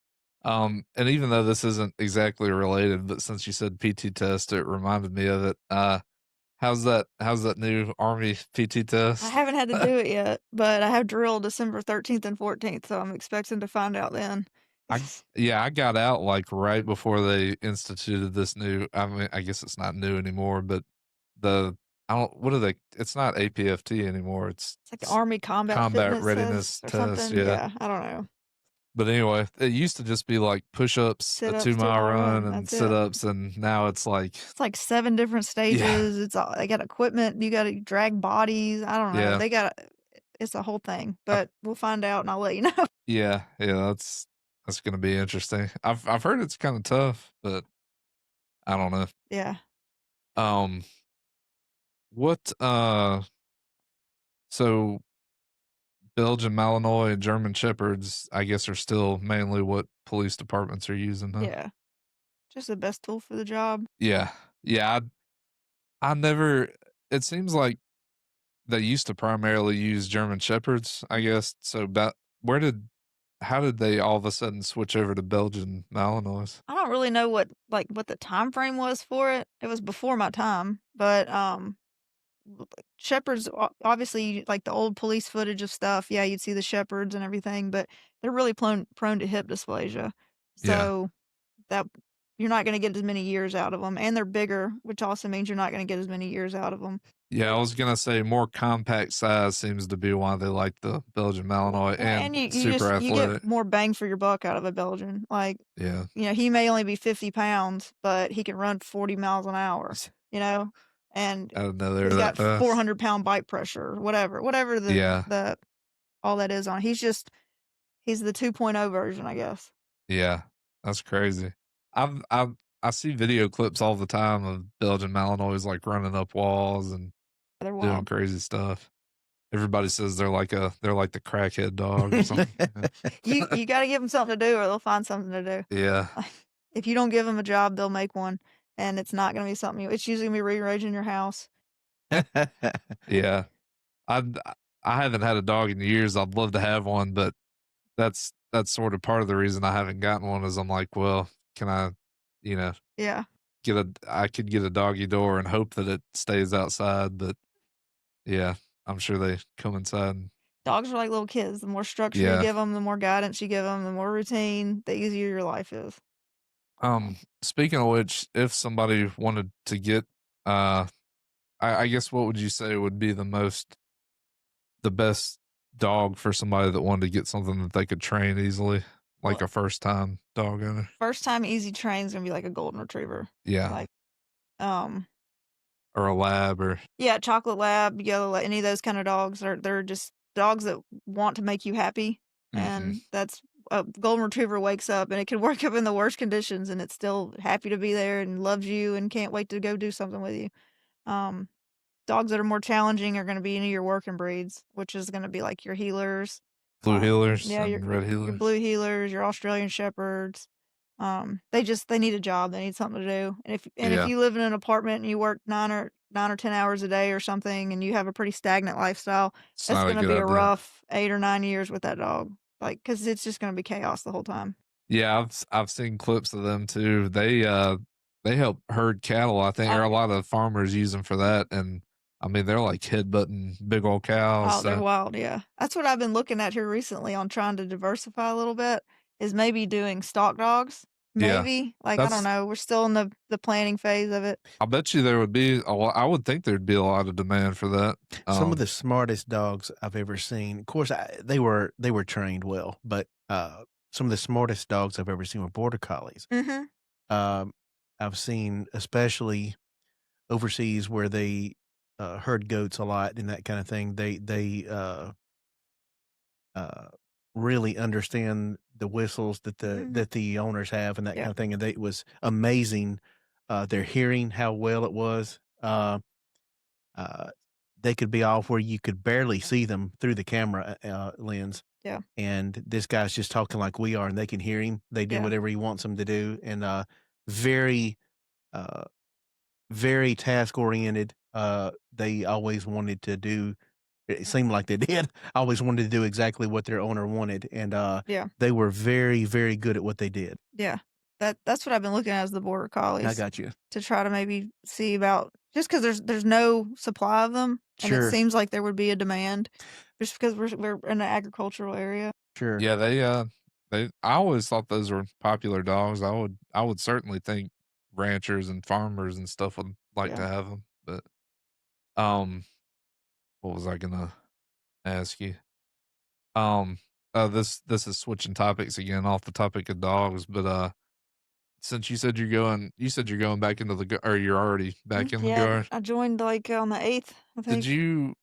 S2: And even though this isn't exactly related, but since you said PT test, it reminded me of it. How's that new Army PT test?
S3: I haven't had to do it yet, but I have drill December 13th and 14th, so I'm expecting to find out then.
S2: I got out like right before they instituted this new, I mean, I guess it's not new anymore, but it's not APFT anymore. It's
S3: like the Army Combat Fitness
S2: Readiness
S3: Test or
S2: Test.
S3: something.
S2: Yeah.
S3: I don't know.
S2: But anyway, it used to just be like push-ups,
S3: Sit-ups,
S2: a 2-mile run, and
S3: that's it.
S2: sit-ups, and now it's like
S3: It's like 7 different stages. They got equipment. You got to drag bodies. I don't know.
S2: Yeah.
S3: It's a whole thing. But we'll find out, and I'll let you know.
S2: Yeah, that's going to be interesting. I've heard it's kind of tough, but I don't know.
S3: Yeah.
S2: What so Belgian Malinois and German Shepherds, I guess, are still mainly what police departments are using, huh?
S3: Yeah. Just the best tool for the job.
S2: Yeah. Yeah. I never, it seems like they used to primarily use German Shepherds, I guess. So how did they all of a sudden switch over to Belgian Malinois?
S3: I don't really know what the time frame was for it. It was before my time, but Shepherds, obviously, like the old police footage of stuff. Yeah, you'd see the Shepherds and everything, but they're really prone to hip dysplasia. So that you're not going to get as many years out of them, and they're bigger, which also means you're not going to get as many years out of them.
S2: Yeah, I was gonna say more compact size seems to be why they like the Belgian Malinois, and super athletic.
S3: You get more bang for your buck out of a Belgian. Like,
S2: yeah,
S3: he may only be 50 pounds, but he can run 40 miles an hour. And
S2: I didn't know they were
S3: he's
S2: that
S3: got
S2: fast.
S3: 400-pound bite pressure, whatever the all that is on. He's the 2.0 version, I guess.
S2: Yeah, that's crazy. I see video clips all the time of Belgian Malinois like running up walls and doing crazy stuff. Everybody says they're like the crackhead dog or something.
S3: You got to give them something to do, or they'll find something to do.
S2: Yeah.
S3: If you don't give them a job, they'll make one, and it's not going to be something. It's usually going to be rearranging your house.
S2: Yeah. I haven't had a dog in years. I'd love to have one, but that's sort of part of the reason I haven't gotten one is I'm like, well, can I,
S3: yeah,
S2: I could get a doggy door and hope that it stays outside, but yeah, I'm sure they come inside.
S3: Dogs are like little kids. The more structure you give them, the more guidance you give them, the more routine, the easier your life is.
S2: Speaking of which, if somebody wanted to get, I guess what would you say would be the best dog for somebody that wanted to get something that they could train easily, like a first time dog owner?
S3: First time easy train is gonna be like a golden retriever.
S2: Yeah.
S3: Like,
S2: or a lab, or
S3: chocolate lab, yellow lab, any of those kind of dogs they're just dogs that want to make you happy, and that's a golden retriever wakes up and it can wake up in the worst conditions and it's still happy to be there and loves you and can't wait to go do something with you. Dogs that are more challenging are going to be any of your working breeds, which is going to be like your healers,
S2: blue healers,
S3: your
S2: red healers,
S3: your blue healers, your Australian shepherds. They need a job. They need something to do. And if you live in an apartment and you work 9 or 10 hours a day or something, and you have a pretty stagnant lifestyle, it's going to be a rough 8 or 9 years with that dog. Like, because it's just going to be chaos the whole time.
S2: Yeah, I've seen clips of them too. They help herd cattle. I think there are a lot of farmers use them for that, and I mean they're like headbutting big old cows.
S3: Oh, they're wild. Yeah, that's what I've been looking at here recently on trying to diversify a little bit. Is maybe doing stock dogs. Maybe I don't know. We're still in the planning phase of it.
S2: I bet you there would be I would think there'd be a lot of demand for that.
S4: Some of the smartest dogs I've ever seen. Of course, they were trained well, but some of the smartest dogs I've ever seen were border collies. I've seen, especially overseas where they herd goats a lot and that kind of thing. They really understand the whistles that the owners have and that kind of thing. And it was amazing. Their hearing, how well it was. they could be off where you could barely see them through the camera lens.
S3: Yeah.
S4: And this guy's just talking like we are, and they can hear him. They do
S3: Yeah.
S4: whatever he wants them to do, and very, uh, very task oriented. They always wanted to do. It seemed like they did. Always wanted to do exactly what their owner wanted, and
S3: Yeah.
S4: they were very, very good at what they did.
S3: Yeah. That's what I've been looking at as the border
S4: I
S3: collies
S4: got you.
S3: to try to maybe see about just because there's no supply of them, and it
S4: Sure,
S3: seems like there would be a demand just because we're in an agricultural area.
S4: sure.
S2: Yeah, I always thought those were popular dogs. I would certainly think ranchers and farmers and stuff would like to
S3: Yeah.
S2: have them. But um, what was I gonna ask you? Um, this is switching topics again off the topic of dogs, but since you said you're going back into or you're already back in the
S3: Yeah,
S2: guard.
S3: I joined like on the 8th, I
S2: Did
S3: think.
S2: you?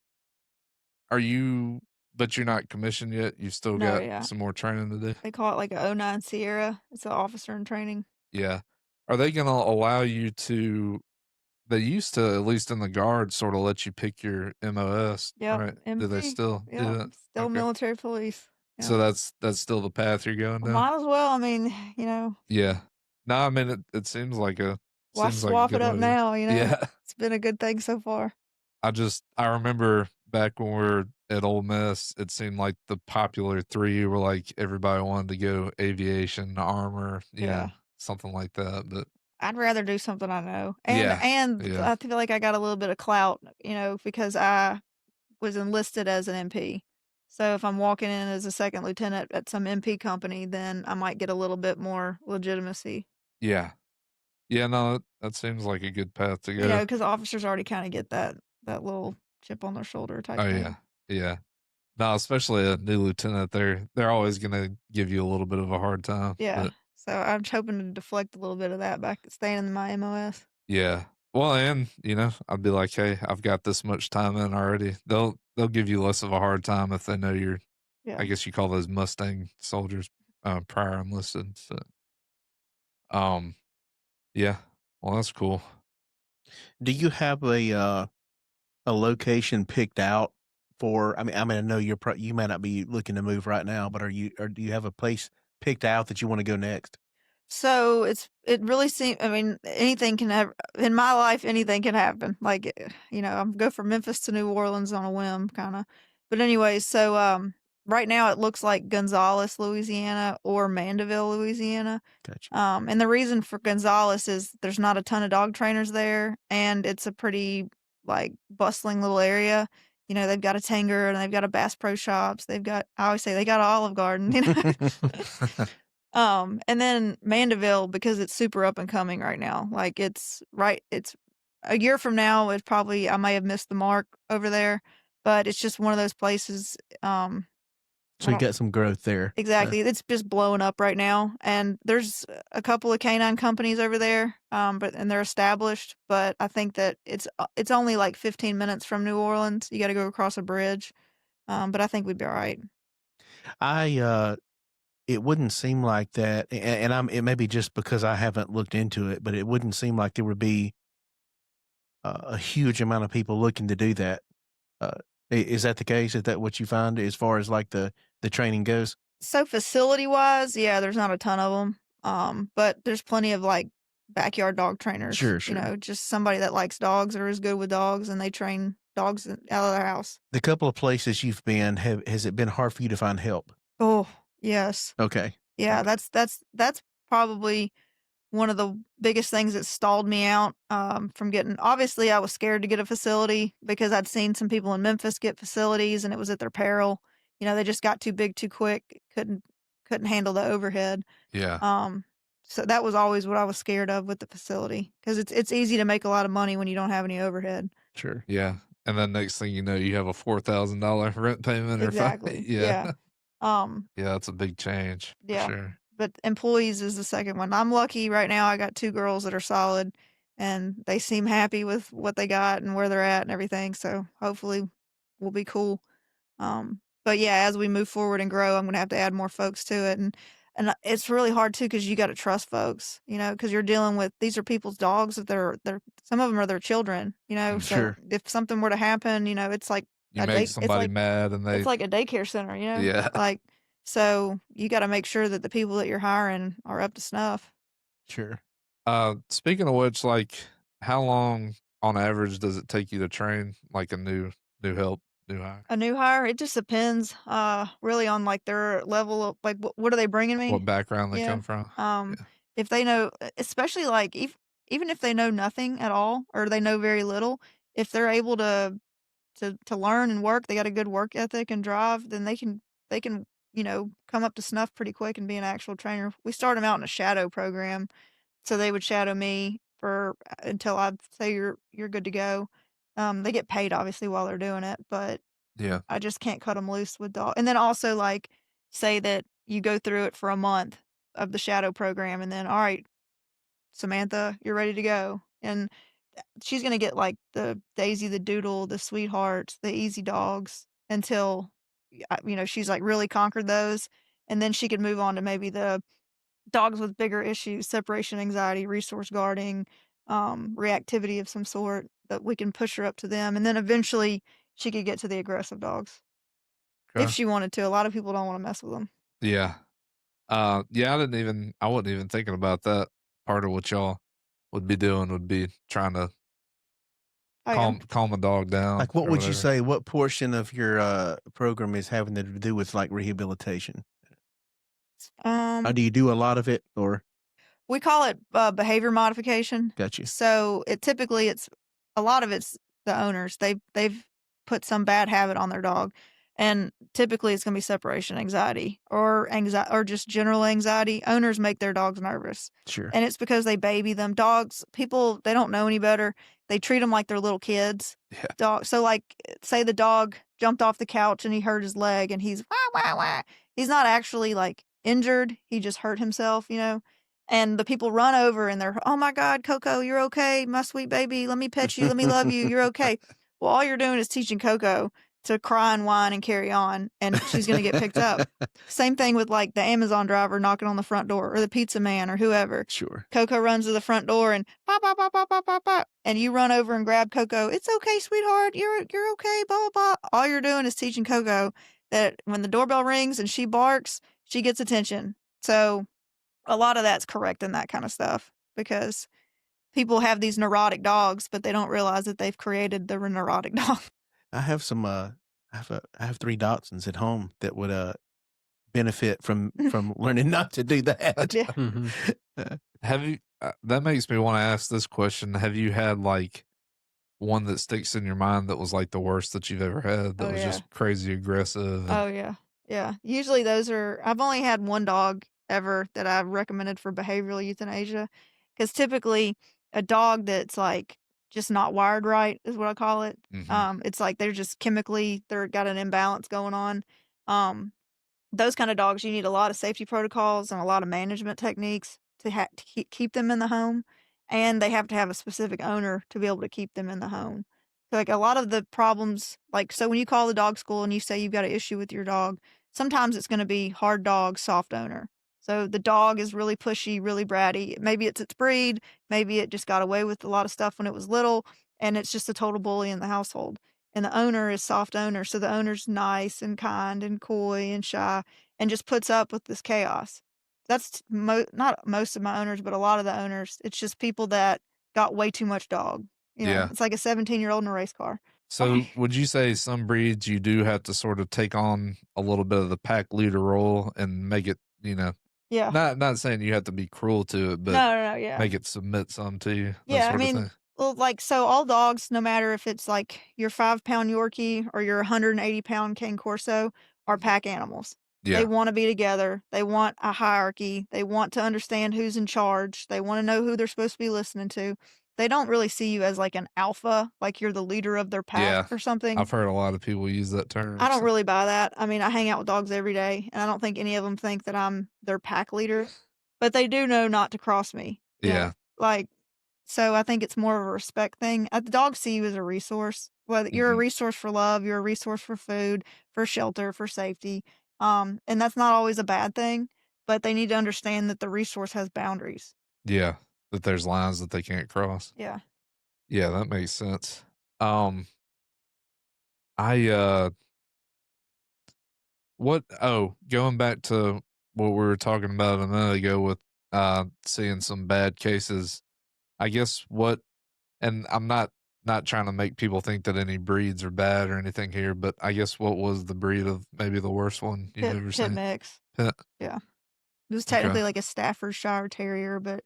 S2: Are you? But you're not commissioned yet. You've still
S3: No,
S2: got
S3: yeah.
S2: some more training to do.
S3: They call it like a '09 Sierra. It's an officer in training.
S2: Yeah. Are they gonna allow you to? They used to, at least in the guard, sort of let you pick your MOS,
S3: Yep,
S2: right? Do they
S3: MP.
S2: still do
S3: Yep,
S2: that?
S3: still
S2: Okay.
S3: military police.
S2: So
S3: Yep.
S2: that's still the path you're going
S3: Well,
S2: down?
S3: might as well. I mean,
S2: Yeah. No, I mean it seems like a
S3: why
S2: seems like a
S3: swap
S2: good
S3: it up
S2: way to
S3: now?
S2: Yeah.
S3: It's been a good thing so far.
S2: I remember back when we were at Ole Miss, it seemed like the popular three were like everybody wanted to go aviation, armor,
S3: Yeah.
S2: something like that. But
S3: I'd rather do something I know. And
S2: yeah, yeah,
S3: I feel like I got a little bit of clout, because I was enlisted as an MP. So if I'm walking in as a second lieutenant at some MP company, then I might get a little bit more legitimacy.
S2: yeah. Yeah, no, that seems like a good path to go.
S3: Because officers already kind of get that little chip on their shoulder type
S2: Oh
S3: thing.
S2: yeah, yeah. No, especially a new lieutenant, they're always gonna give you a little bit of a hard time.
S3: Yeah.
S2: But
S3: So I'm hoping to deflect a little bit of that back, staying in my MOS.
S2: yeah. Well, and I'd be like, hey, I've got this much time in already. They'll give you less of a hard time if they know you're.
S3: Yeah.
S2: I guess you call those Mustang soldiers prior enlisted. So, um, yeah. Well, that's cool.
S4: Do you have a location picked out for? I know you might not be looking to move right now, but or do you have a place picked out that you want to go next?
S3: So it really seems. I mean, anything can have in my life. Anything can happen. Like I'm go from Memphis to New Orleans on a whim, kind of. But anyways, so right now it looks like Gonzales, Louisiana, or Mandeville, Louisiana.
S4: Gotcha.
S3: And the reason for Gonzales is there's not a ton of dog trainers there, and it's a pretty like bustling little area. They've got a Tanger and they've got a Bass Pro Shops. I always say they got an Olive Garden. And then Mandeville, because it's super up and coming right now. Like it's a year from now, I may have missed the mark over there, but it's just one of those places.
S4: So you got some growth there.
S3: Exactly. It's just blowing up right now. And there's a couple of canine companies over there, and they're established, but I think that it's only like 15 minutes from New Orleans. You got to go across a bridge. But I think we'd be all right.
S4: It wouldn't seem like that, and it may be just because I haven't looked into it, but it wouldn't seem like there would be a huge amount of people looking to do that. Is that the case? Is that what you find as far as like the training goes?
S3: So facility wise, yeah, there's not a ton of them. But there's plenty of like backyard dog trainers.
S4: Sure.
S3: Just somebody that likes dogs or is good with dogs, and they train dogs out of their house.
S4: The couple of places you've been, has it been hard for you to find help?
S3: Oh, yes.
S4: Okay.
S3: Yeah,
S4: Okay.
S3: that's probably one of the biggest things that stalled me out from getting. Obviously, I was scared to get a facility because I'd seen some people in Memphis get facilities, and it was at their peril. They just got too big too quick. Couldn't handle the overhead.
S2: Yeah.
S3: So that was always what I was scared of with the facility, because it's easy to make a lot of money when you don't have any overhead.
S4: Sure.
S2: Yeah. And then next thing you know, you have a $4,000 rent payment or
S3: Exactly. Yeah.
S2: Yeah, that's a big change for
S3: Yeah.
S2: sure.
S3: But employees is the second one. I'm lucky right now. I got 2 girls that are solid, and they seem happy with what they got and where they're at and everything. So hopefully we'll be cool. But yeah, as we move forward and grow, I'm gonna have to add more folks to it. And And it's really hard too because you got to trust folks, because you're dealing with these are people's dogs that they're some of them are their children, So
S4: Sure.
S3: if something were to happen, it's like
S2: You make somebody mad and they
S3: it's like a daycare center,
S2: yeah.
S3: Like so you got to make sure that the people that you're hiring are up to snuff.
S4: Sure.
S2: Speaking of which, like, how long on average does it take you to train like a new hire?
S3: A new hire, it just depends, really on like their level of like what are they bringing me?
S2: What background they
S3: Yeah.
S2: come from? Yeah.
S3: If they know, especially like even if they know nothing at all or they know very little, if they're able to learn and work, they got a good work ethic and drive, then they can come up to snuff pretty quick and be an actual trainer. We start them out in a shadow program, so they would shadow me for until I say you're good to go. They get paid obviously while they're doing it, but
S2: Yeah.
S3: I just can't cut them loose with dog. And then also like say that you go through it for a month of the shadow program, and then all right, Samantha, you're ready to go, and she's gonna get like the Daisy, the Doodle, the Sweethearts, the Easy Dogs until she's like really conquered those, and then she could move on to maybe the dogs with bigger issues, separation anxiety, resource guarding, reactivity of some sort. That we can push her up to them, and then eventually she could get to the aggressive dogs if
S2: Okay.
S3: she wanted to. A lot of people don't want to mess with them.
S2: Yeah. Yeah, I wasn't even thinking about that. Part of what y'all would be doing would be trying to
S3: Oh, yeah.
S2: calm a dog down.
S4: Like, what
S2: or
S4: would you
S2: whatever.
S4: say? What portion of your program is having to do with like rehabilitation? Or do you do a lot of it, or
S3: We call it behavior modification.
S4: got you?
S3: So it's a lot of it's the owners. They've put some bad habit on their dog, and typically it's going to be separation anxiety or just general anxiety. Owners make their dogs nervous,
S4: Sure.
S3: and it's because they baby them. Dogs, people they don't know any better. They treat them like they're little kids.
S2: Yeah.
S3: So like say the dog jumped off the couch and he hurt his leg and he's wah wah wah. He's not actually like injured. He just hurt himself, And the people run over and they're, oh my God, Coco, you're okay. My sweet baby. Let me pet you. Let me love you. You're okay. Well, all you're doing is teaching Coco to cry and whine and carry on, and she's going to get picked up. Same thing with like the Amazon driver knocking on the front door or the pizza man or whoever.
S4: Sure.
S3: Coco runs to the front door and pop, pop, pop, pop, pop, pop, pop. And you run over and grab Coco. It's okay, sweetheart. You're okay, blah, blah, blah. All you're doing is teaching Coco that when the doorbell rings and she barks, she gets attention. So a lot of that's correcting that kind of stuff because people have these neurotic dogs, but they don't realize that they've created the neurotic dog.
S4: I have some. I have 3 Dachshunds at home that would benefit from learning not to do that.
S3: Yeah.
S5: Mm-hmm.
S2: Have you? That makes me want to ask this question. Have you had like one that sticks in your mind that was like the worst that you've ever had? That
S3: Oh,
S2: was
S3: yeah.
S2: just crazy aggressive.
S3: Oh, yeah. Yeah. Usually those are, I've only had one dog ever that I've recommended for behavioral euthanasia because typically a dog that's like just not wired right is what I call it.
S2: Mhm.
S3: It's like they're just chemically, they're got an imbalance going on. Those kind of dogs, you need a lot of safety protocols and a lot of management techniques to keep them in the home. And they have to have a specific owner to be able to keep them in the home. So, like a lot of the problems, like, so when you call the dog school and you say you've got an issue with your dog, sometimes it's going to be hard dog, soft owner. So the dog is really pushy, really bratty. Maybe it's its breed. Maybe it just got away with a lot of stuff when it was little and it's just a total bully in the household. And the owner is soft owner. So the owner's nice and kind and coy and shy and just puts up with this chaos. That's not most of my owners, but a lot of the owners. It's just people that got way too much dog.
S2: Yeah.
S3: It's like a 17-year-old in a race car.
S2: So would you say some breeds you do have to sort of take on a little bit of the pack leader role and make it,
S3: Yeah.
S2: not saying you have to be cruel to it, but
S3: No, yeah.
S2: make it submit some to you. that
S3: Yeah, I
S2: sort of
S3: mean,
S2: thing?
S3: well, like, so all dogs, no matter if it's like your 5-pound Yorkie or your 180-pound Cane Corso, are pack animals.
S2: Yeah.
S3: They want to be together. They want a hierarchy. They want to understand who's in charge. They want to know who they're supposed to be listening to. They don't really see you as like an alpha, like you're the leader of their pack or something.
S2: I've heard a lot of people use that term.
S3: I don't
S2: so-
S3: really buy that. I mean, I hang out with dogs every day, and I don't think any of them think that I'm their pack leader, but they do know not to cross me. you know?
S2: Yeah.
S3: Like, so I think it's more of a respect thing. The dogs see you as a resource. Whether you're a
S2: Mhm.
S3: resource for love, you're a resource for food, for shelter, for safety. And that's not always a bad thing, but they need to understand that the resource has boundaries.
S2: Yeah, that there's lines that they can't cross.
S3: Yeah.
S2: Yeah, that makes sense. I going back to what we were talking about a minute ago with seeing some bad cases. I guess and I'm not trying to make people think that any breeds are bad or anything here, but I guess what was the breed of maybe the worst one you've ever
S3: Pit
S2: seen?
S3: mix.
S2: Pit.
S3: Yeah. It was
S2: Okay.
S3: technically like a Staffordshire Terrier, but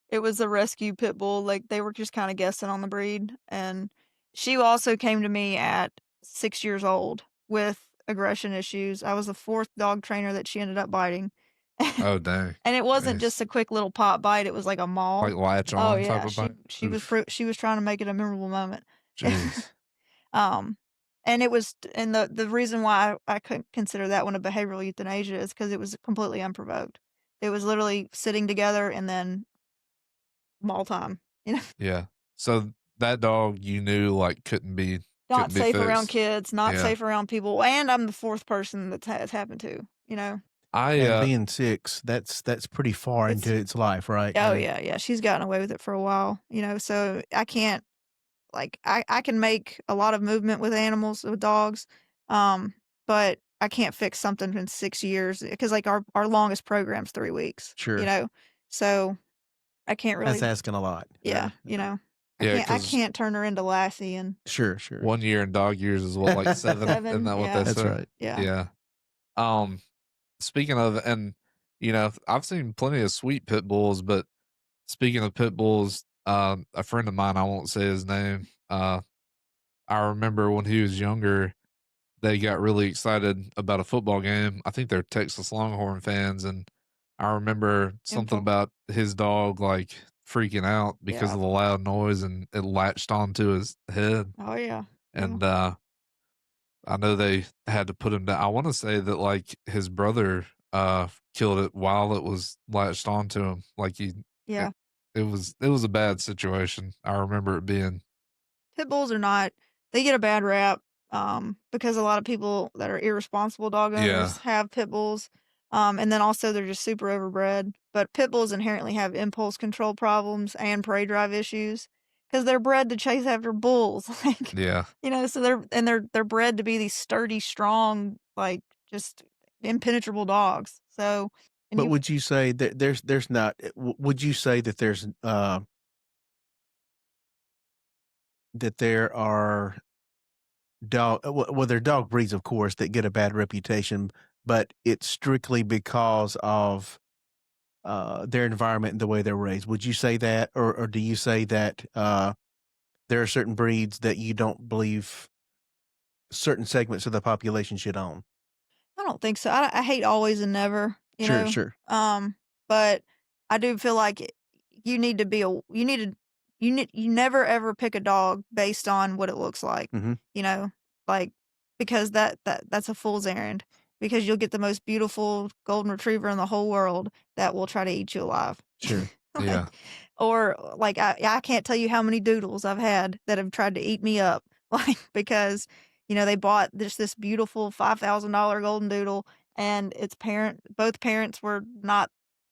S3: it was a rescue pit bull. Like, they were just kind of guessing on the breed. And she also came to me at 6 years old with aggression issues. I was the 4th dog trainer that she ended up biting.
S2: Oh dang.
S3: And it wasn't
S2: Jeez.
S3: just a quick little pop bite, it was like a maul.
S2: Like latch
S3: Oh
S2: on type
S3: yeah,
S2: of bite.
S3: she was
S2: Oof.
S3: she was trying to make it a memorable moment.
S2: Jeez.
S3: And it was, and the reason why I couldn't consider that one a behavioral euthanasia is because it was completely unprovoked. It was literally sitting together and then maul time. You know,
S2: Yeah. So that dog you knew like couldn't be
S3: not safe around
S2: fixed.
S3: kids, not
S2: Yeah.
S3: safe around people, and I'm the 4th person that has happened to. You know,
S4: And being 6, that's pretty far
S3: It's-
S4: into its life, right?
S3: oh yeah, she's gotten away with it for a while. You know, so I can't, like, I can make a lot of movement with animals, with dogs, but I can't fix something in 6 years because, like, our longest program's 3 weeks.
S4: Sure.
S3: You know, so I can't really.
S4: That's asking a lot.
S3: Yeah, you know,
S2: Yeah,
S3: I can't turn her into Lassie and.
S4: Sure.
S2: 1 year in dog years is what, like 7? Isn't
S3: 7,
S2: that what
S3: yeah.
S2: they
S4: That's
S2: say?
S4: right.
S3: Yeah.
S2: Yeah. Speaking of, and I've seen plenty of sweet pit bulls, but speaking of pit bulls, a friend of mine, I won't say his name, I remember when he was younger, they got really excited about a football game. I think they're Texas Longhorn fans, and I remember something about his dog like freaking out because
S3: Yeah.
S2: of the loud noise, and it latched onto his head.
S3: Oh yeah.
S2: And I know they had to put him down. I want to say that like his brother killed it while it was latched onto him. Like
S3: Yeah.
S2: it was a bad situation. I remember it being.
S3: Pit bulls are not. They get a bad rap because a lot of people that are irresponsible dog owners have pit bulls. And then also they're just super overbred. But pit bulls inherently have impulse control problems and prey drive issues because they're bred to chase after bulls. Like,
S2: Yeah.
S3: you know, so they're bred to be these sturdy, strong, like, just impenetrable dogs. So,
S4: But would you say that there's not? Would you say that there's that there are dog? Well, there are dog breeds, of course, that get a bad reputation, but it's strictly because of their environment and the way they're raised. Would you say that, or do you say that there are certain breeds that you don't believe certain segments of the population should own?
S3: I don't think so. I hate always and never, you know.
S4: Sure.
S3: But I do feel like you need to be you never ever pick a dog based on what it looks like.
S4: Mhm.
S3: You know, like, because that's a fool's errand, because you'll get the most beautiful golden retriever in the whole world that will try to eat you alive.
S4: Sure.
S3: Like,
S2: Yeah.
S3: Or like I can't tell you how many doodles I've had that have tried to eat me up, like, because they bought this beautiful $5,000 golden doodle, and both parents were not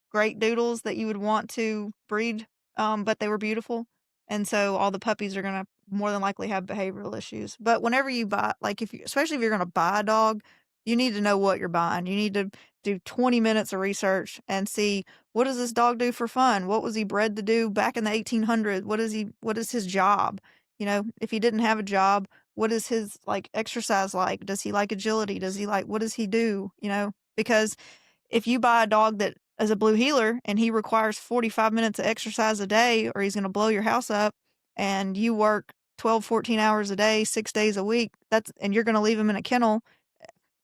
S3: great doodles that you would want to breed, but they were beautiful, and so all the puppies are gonna more than likely have behavioral issues. But whenever you buy, like, especially if you're gonna buy a dog, you need to know what you're buying. You need to do 20 minutes of research and see, what does this dog do for fun? What was he bred to do back in the 1800s? What is his job? If he didn't have a job, what is his, like, exercise like? Does he like agility? What does he do? Because if you buy a dog that is a blue heeler and he requires 45 minutes of exercise a day, or he's going to blow your house up, and you work 12, 14 hours a day, 6 days a week, and you're going to leave him in a kennel,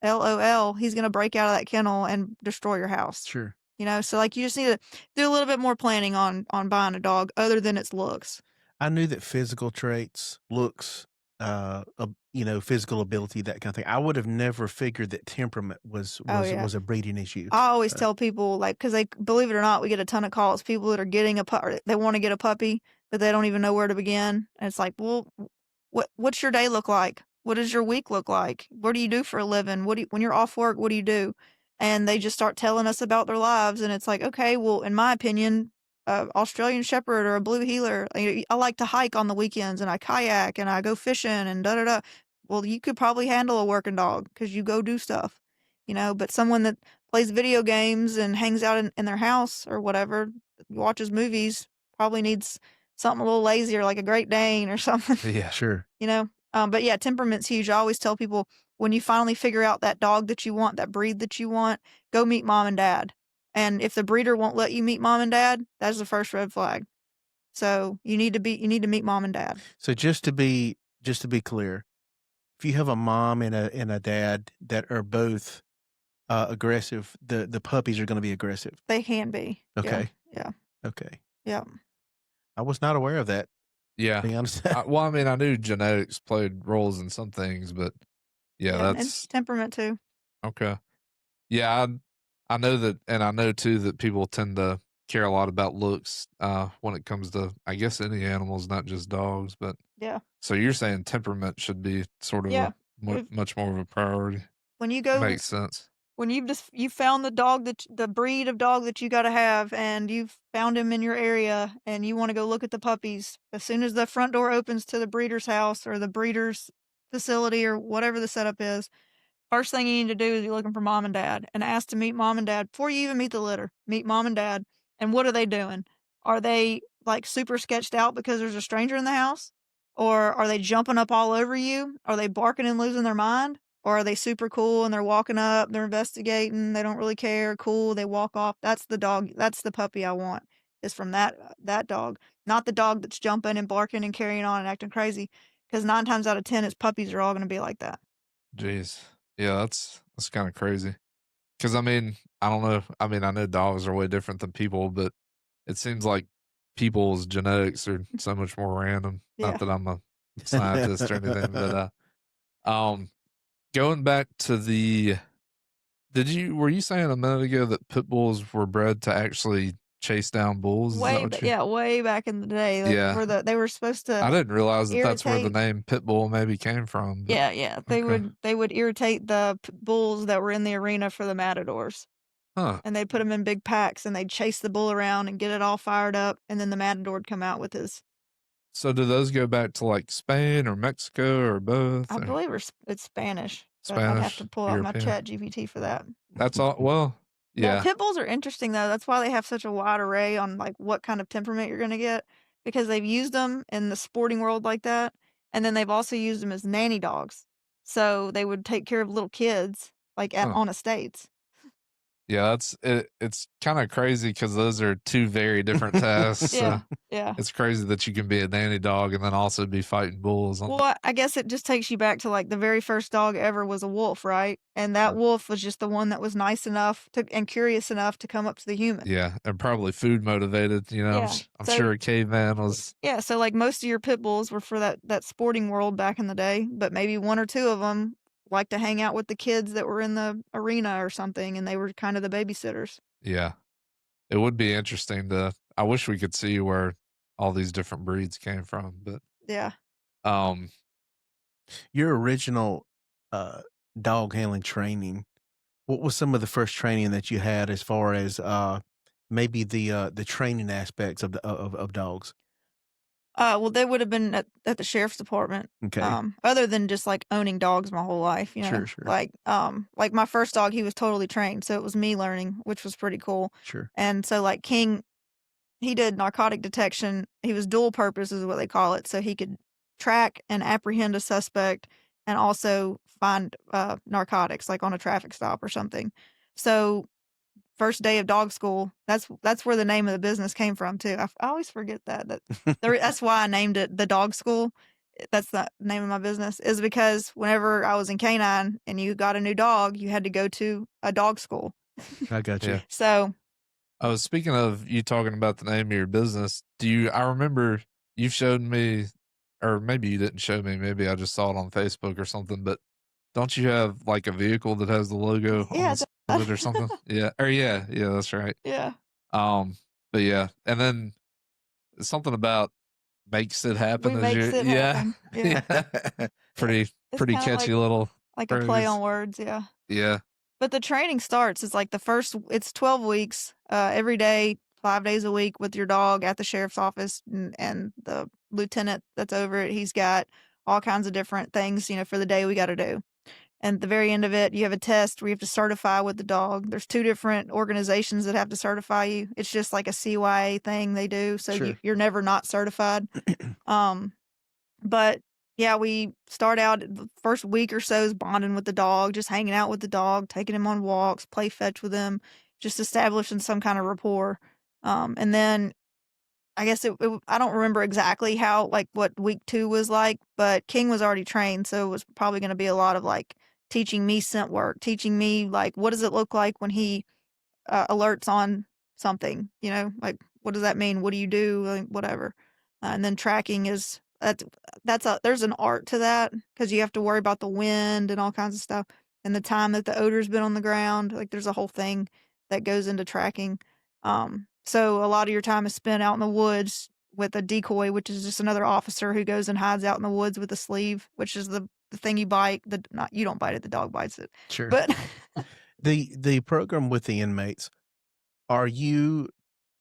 S3: LOL, he's going to break out of that kennel and destroy your house.
S4: Sure.
S3: So, like, you just need to do a little bit more planning on buying a dog other than its looks.
S4: I knew that physical traits, looks, physical ability, that kind of thing. I would have never figured that temperament was a breeding issue.
S3: I always tell people, like, because they, believe it or not, we get a ton of calls. People that are getting they want to get a puppy, but they don't even know where to begin. And it's like, well, what's your day look like? What does your week look like? What do you do for a living? When you're off work, what do you do? and they just start telling us about their lives. And it's like, okay, well, in my opinion, Australian Shepherd or a Blue Heeler, I like to hike on the weekends and I kayak and I go fishing and da da da. Well, you could probably handle a working dog because you go do stuff, but someone that plays video games and hangs out in their house or whatever, watches movies, probably needs something a little lazier like a Great Dane or something.
S4: Yeah, sure.
S3: But yeah, temperament's huge. I always tell people, when you finally figure out that dog that you want, that breed that you want, go meet mom and dad. And if the breeder won't let you meet mom and dad, that's the first red flag. So you need to meet mom and dad.
S4: So just to be clear, if you have a mom and a dad that are both aggressive, the puppies are going to be aggressive.
S3: They can be.
S4: Okay.
S3: Yeah.
S4: Okay.
S3: Yeah.
S4: I was not aware of that.
S2: Yeah.
S4: To be honest.
S2: Well, I mean, I knew genetics played roles in some things, but yeah,
S3: and
S2: that's
S3: temperament too.
S2: okay. Yeah, I know that, and I know too that people tend to care a lot about looks when it comes to, I guess, any animals, not just dogs. But
S3: Yeah.
S2: so you're saying temperament should be sort of
S3: Yeah.
S2: much more of a priority.
S3: When you go,
S2: Makes sense.
S3: when you found the breed of dog that you got to have, and you've found him in your area, and you want to go look at the puppies, as soon as the front door opens to the breeder's house or the breeder's facility or whatever the setup is, first thing you need to do is you're looking for mom and dad and ask to meet mom and dad before you even meet the litter. Meet mom and dad. And what are they doing? Are they like super sketched out because there's a stranger in the house? Or are they jumping up all over you? Are they barking and losing their mind? Or are they super cool and they're walking up, they're investigating, they don't really care, cool, they walk off? That's the dog, that's the puppy I want, is from that dog. Not the dog that's jumping and barking and carrying on and acting crazy. Because 9 times out of 10, his puppies are all going to be like that.
S2: Jeez. Yeah, that's kind of crazy. Because I mean, I don't know. I mean, I know dogs are way different than people, but it seems like people's genetics are so much more random.
S3: Yeah.
S2: Not that I'm a scientist or anything, but going back to were you saying a minute ago that pit bulls were bred to actually chase down bulls?
S3: Way back in the day.
S2: Yeah.
S3: They were supposed to.
S2: I didn't realize that that's where the
S3: irritate-
S2: name pit bull maybe came from. But,
S3: Yeah. They would irritate the bulls that were in the arena for the matadors,
S2: Huh.
S3: and they'd put them in big packs, and they'd chase the bull around and get it all fired up, and then the matador would come out with his.
S2: So do those go back to like Spain or Mexico or both?
S3: I
S2: or-
S3: believe it's Spanish. But I'd have
S2: Spanish,
S3: to pull out my
S2: European.
S3: chat GPT for that.
S2: That's all. Well, yeah.
S3: Pit bulls are interesting though. That's why they have such a wide array on like what kind of temperament you're going to get, because they've used them in the sporting world like that, and then they've also used them as nanny dogs. So they would take care of little kids like on estates.
S2: Yeah, it's kind of crazy because those are two very different tasks.
S3: Yeah,
S2: So
S3: yeah.
S2: it's crazy that you can be a nanny dog and then also be fighting bulls.
S3: Well, I guess it just takes you back to like the very first dog ever was a wolf, right? And that wolf was just the one that was nice enough and curious enough to come up to the human.
S2: Yeah, and probably food motivated.
S3: Yeah,
S2: I'm
S3: so-
S2: sure a caveman was.
S3: Yeah, so like most of your pit bulls were for that sporting world back in the day, but maybe 1 or 2 of them like to hang out with the kids that were in the arena or something, and they were kind of the babysitters.
S2: Yeah, it would be interesting to. I wish we could see where all these different breeds came from, but
S3: Yeah.
S4: Your original dog handling training, what was some of the first training that you had as far as maybe the training aspects of dogs?
S3: Well, they would have been at the sheriff's department.
S4: Okay.
S3: Other than just like owning dogs my whole life,
S4: Sure.
S3: Like my first dog, he was totally trained, so it was me learning, which was pretty cool.
S4: Sure.
S3: And so like King, he did narcotic detection. He was dual purpose is what they call it. So he could track and apprehend a suspect and also find narcotics like on a traffic stop or something. So first day of dog school, that's where the name of the business came from too. I always forget that. That's why I named it the dog school. That's the name of my business, is because whenever I was in canine and you got a new dog, you had to go to a dog school.
S4: I got you.
S2: Yeah.
S3: So
S2: I was speaking of you talking about the name of your business. I remember you showed me, or maybe you didn't show me, maybe I just saw it on Facebook or something, but don't you have like a vehicle that has the logo on
S3: Yeah,
S2: the side of it or something? Yeah. Or yeah, that's right.
S3: yeah.
S2: But yeah, and then something about makes it happen.
S3: We
S2: as
S3: makes
S2: your-
S3: it happen. Yeah.
S2: pretty
S3: kinda
S2: catchy
S3: like-
S2: little
S3: Like a play
S2: phrase.
S3: on words, yeah.
S2: Yeah.
S3: But the training starts. It's like it's 12 weeks, every day, 5 days a week with your dog at the sheriff's office, and the lieutenant that's over it. He's got all kinds of different things, for the day we got to do. And at the very end of it, you have a test where you have to certify with the dog. There's 2 different organizations that have to certify you. It's just like a CYA thing they do. So
S4: Sure.
S3: you're never not certified. But yeah, we start out the first week or so is bonding with the dog, just hanging out with the dog, taking him on walks, play fetch with him, just establishing some kind of rapport. And then I guess I don't remember exactly how, like, what week 2 was like, but King was already trained. So it was probably going to be a lot of like teaching me scent work, teaching me like, what does it look like when he alerts on something, like, what does that mean? What do you do? Like, whatever. And then tracking is there's an art to that because you have to worry about the wind and all kinds of stuff and the time that the odor's been on the ground. Like, there's a whole thing that goes into tracking. So a lot of your time is spent out in the woods with a decoy, which is just another officer who goes and hides out in the woods with a sleeve, which is the thing you bite. You don't bite it, the dog bites it.
S4: Sure.
S3: But
S4: the program with the inmates, are you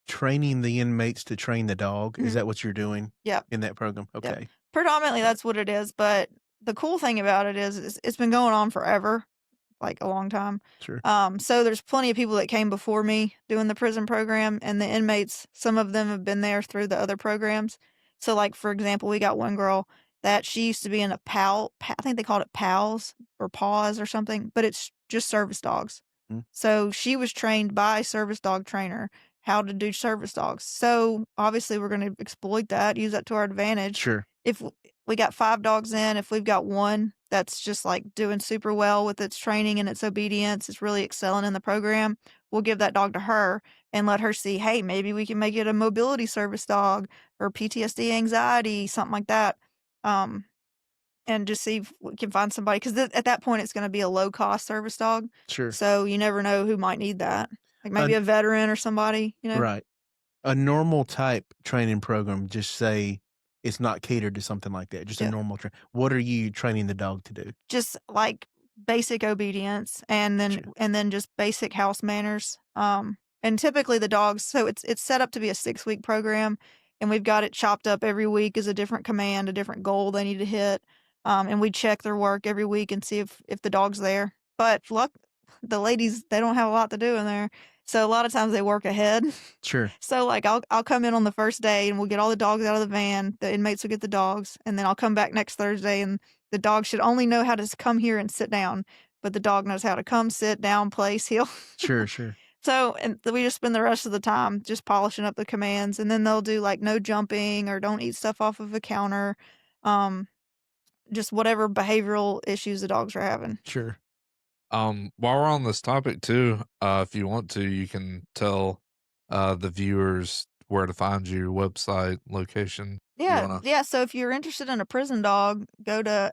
S4: training the inmates to train the dog? Is that what you're doing?
S3: Yep.
S4: In that program? Okay.
S3: Yep. Predominantly that's what it is. But the cool thing about it is it's been going on forever, like a long time.
S4: Sure.
S3: So there's plenty of people that came before me doing the prison program, and the inmates, some of them have been there through the other programs. So, like, for example, we got one girl that she used to be in a I think they called it PALS or PAWS or something, but it's just service dogs. So she was trained by a service dog trainer how to do service dogs. So obviously we're going to exploit that, use that to our advantage.
S4: Sure.
S3: If we got 5 dogs in, if we've got one that's just like doing super well with its training and its obedience, it's really excelling in the program, we'll give that dog to her and let her see, hey, maybe we can make it a mobility service dog or PTSD anxiety, something like that. And just see if we can find somebody, because at that point it's going to be a low-cost service dog.
S4: Sure.
S3: So you never know who might need that. Like maybe a veteran or somebody,
S4: Right. A normal type training program, just say it's not catered to something like that, just a normal what are you training the dog to do?
S3: Just like basic obedience and then just basic house manners. And typically the dogs, so it's set up to be a 6-week program, and we've got it chopped up every week as a different command, a different goal they need to hit. And we check their work every week and see if the dog's there. But the ladies, they don't have a lot to do in there. So a lot of times they work ahead.
S4: Sure.
S3: So like I'll come in on the first day and we'll get all the dogs out of the van. The inmates will get the dogs, and then I'll come back next Thursday and the dog should only know how to come here and sit down, but the dog knows how to come, sit down, place, heel.
S4: Sure.
S3: So, and we just spend the rest of the time just polishing up the commands, and then they'll do like no jumping or don't eat stuff off of a counter. Just whatever behavioral issues the dogs are having.
S4: Sure.
S2: While we're on this topic too, if you want to, you can tell the viewers where to find you, website, location.
S3: Yeah. So if you're interested in a prison dog, go to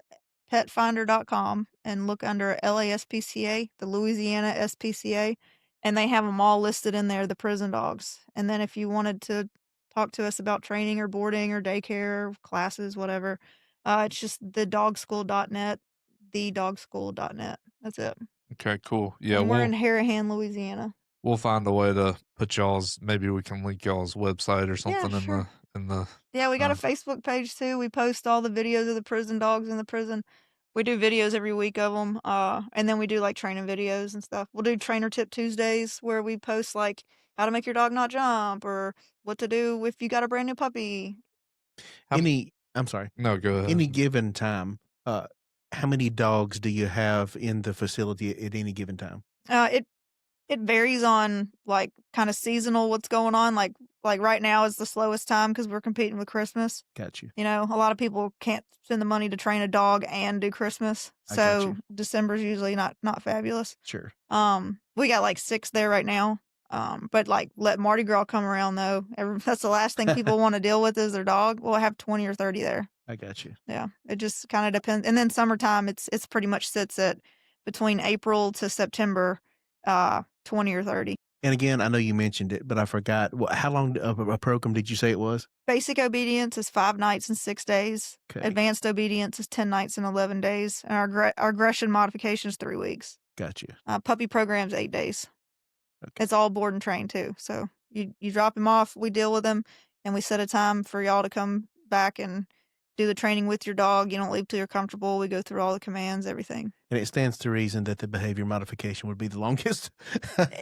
S3: petfinder.com and look under LASPCA, the Louisiana SPCA, and they have them all listed in there, the prison dogs. And then if you wanted to talk to us about training or boarding or daycare, classes, whatever, it's just thedogschool.net, thedogschool.net. That's it.
S2: Okay, cool. Yeah,
S3: and we're in Harahan, Louisiana.
S2: We'll find a way to put y'all's. Maybe we can link y'all's website or something in the.
S3: Yeah, we got a Facebook page too. We post all the videos of the prison dogs in the prison. We do videos every week of them, and then we do like training videos and stuff. We'll do Trainer Tip Tuesdays where we post like how to make your dog not jump or what to do if you got a brand new puppy.
S4: I'm sorry.
S2: No, go ahead.
S4: Any given time, how many dogs do you have in the facility at any given time?
S3: It varies on like kind of seasonal what's going on. Like right now is the slowest time because we're competing with Christmas.
S4: Got you.
S3: A lot of people can't spend the money to train a dog and do Christmas. So December's usually not fabulous.
S4: Sure.
S3: We got like 6 there right now. But like let Mardi Gras come around though. That's the last thing people want to deal with is their dog. We'll have 20 or 30 there.
S4: I got you.
S3: Yeah. It just kind of depends. And then summertime, it's pretty much sits at between April to September, 20 or 30.
S4: And again, I know you mentioned it, but I forgot. How long of a program did you say it was?
S3: Basic obedience is 5 nights and 6 days. Okay. Advanced obedience is 10 nights and 11 days. And our aggression modification is 3 weeks.
S4: Got you.
S3: Puppy program's 8 days.
S4: Okay.
S3: It's all board and train too. So you drop him off, we deal with him, and we set a time for y'all to come back and do the training with your dog. You don't leave till you're comfortable. We go through all the commands, everything.
S4: And it stands to reason that the behavior modification would be the longest.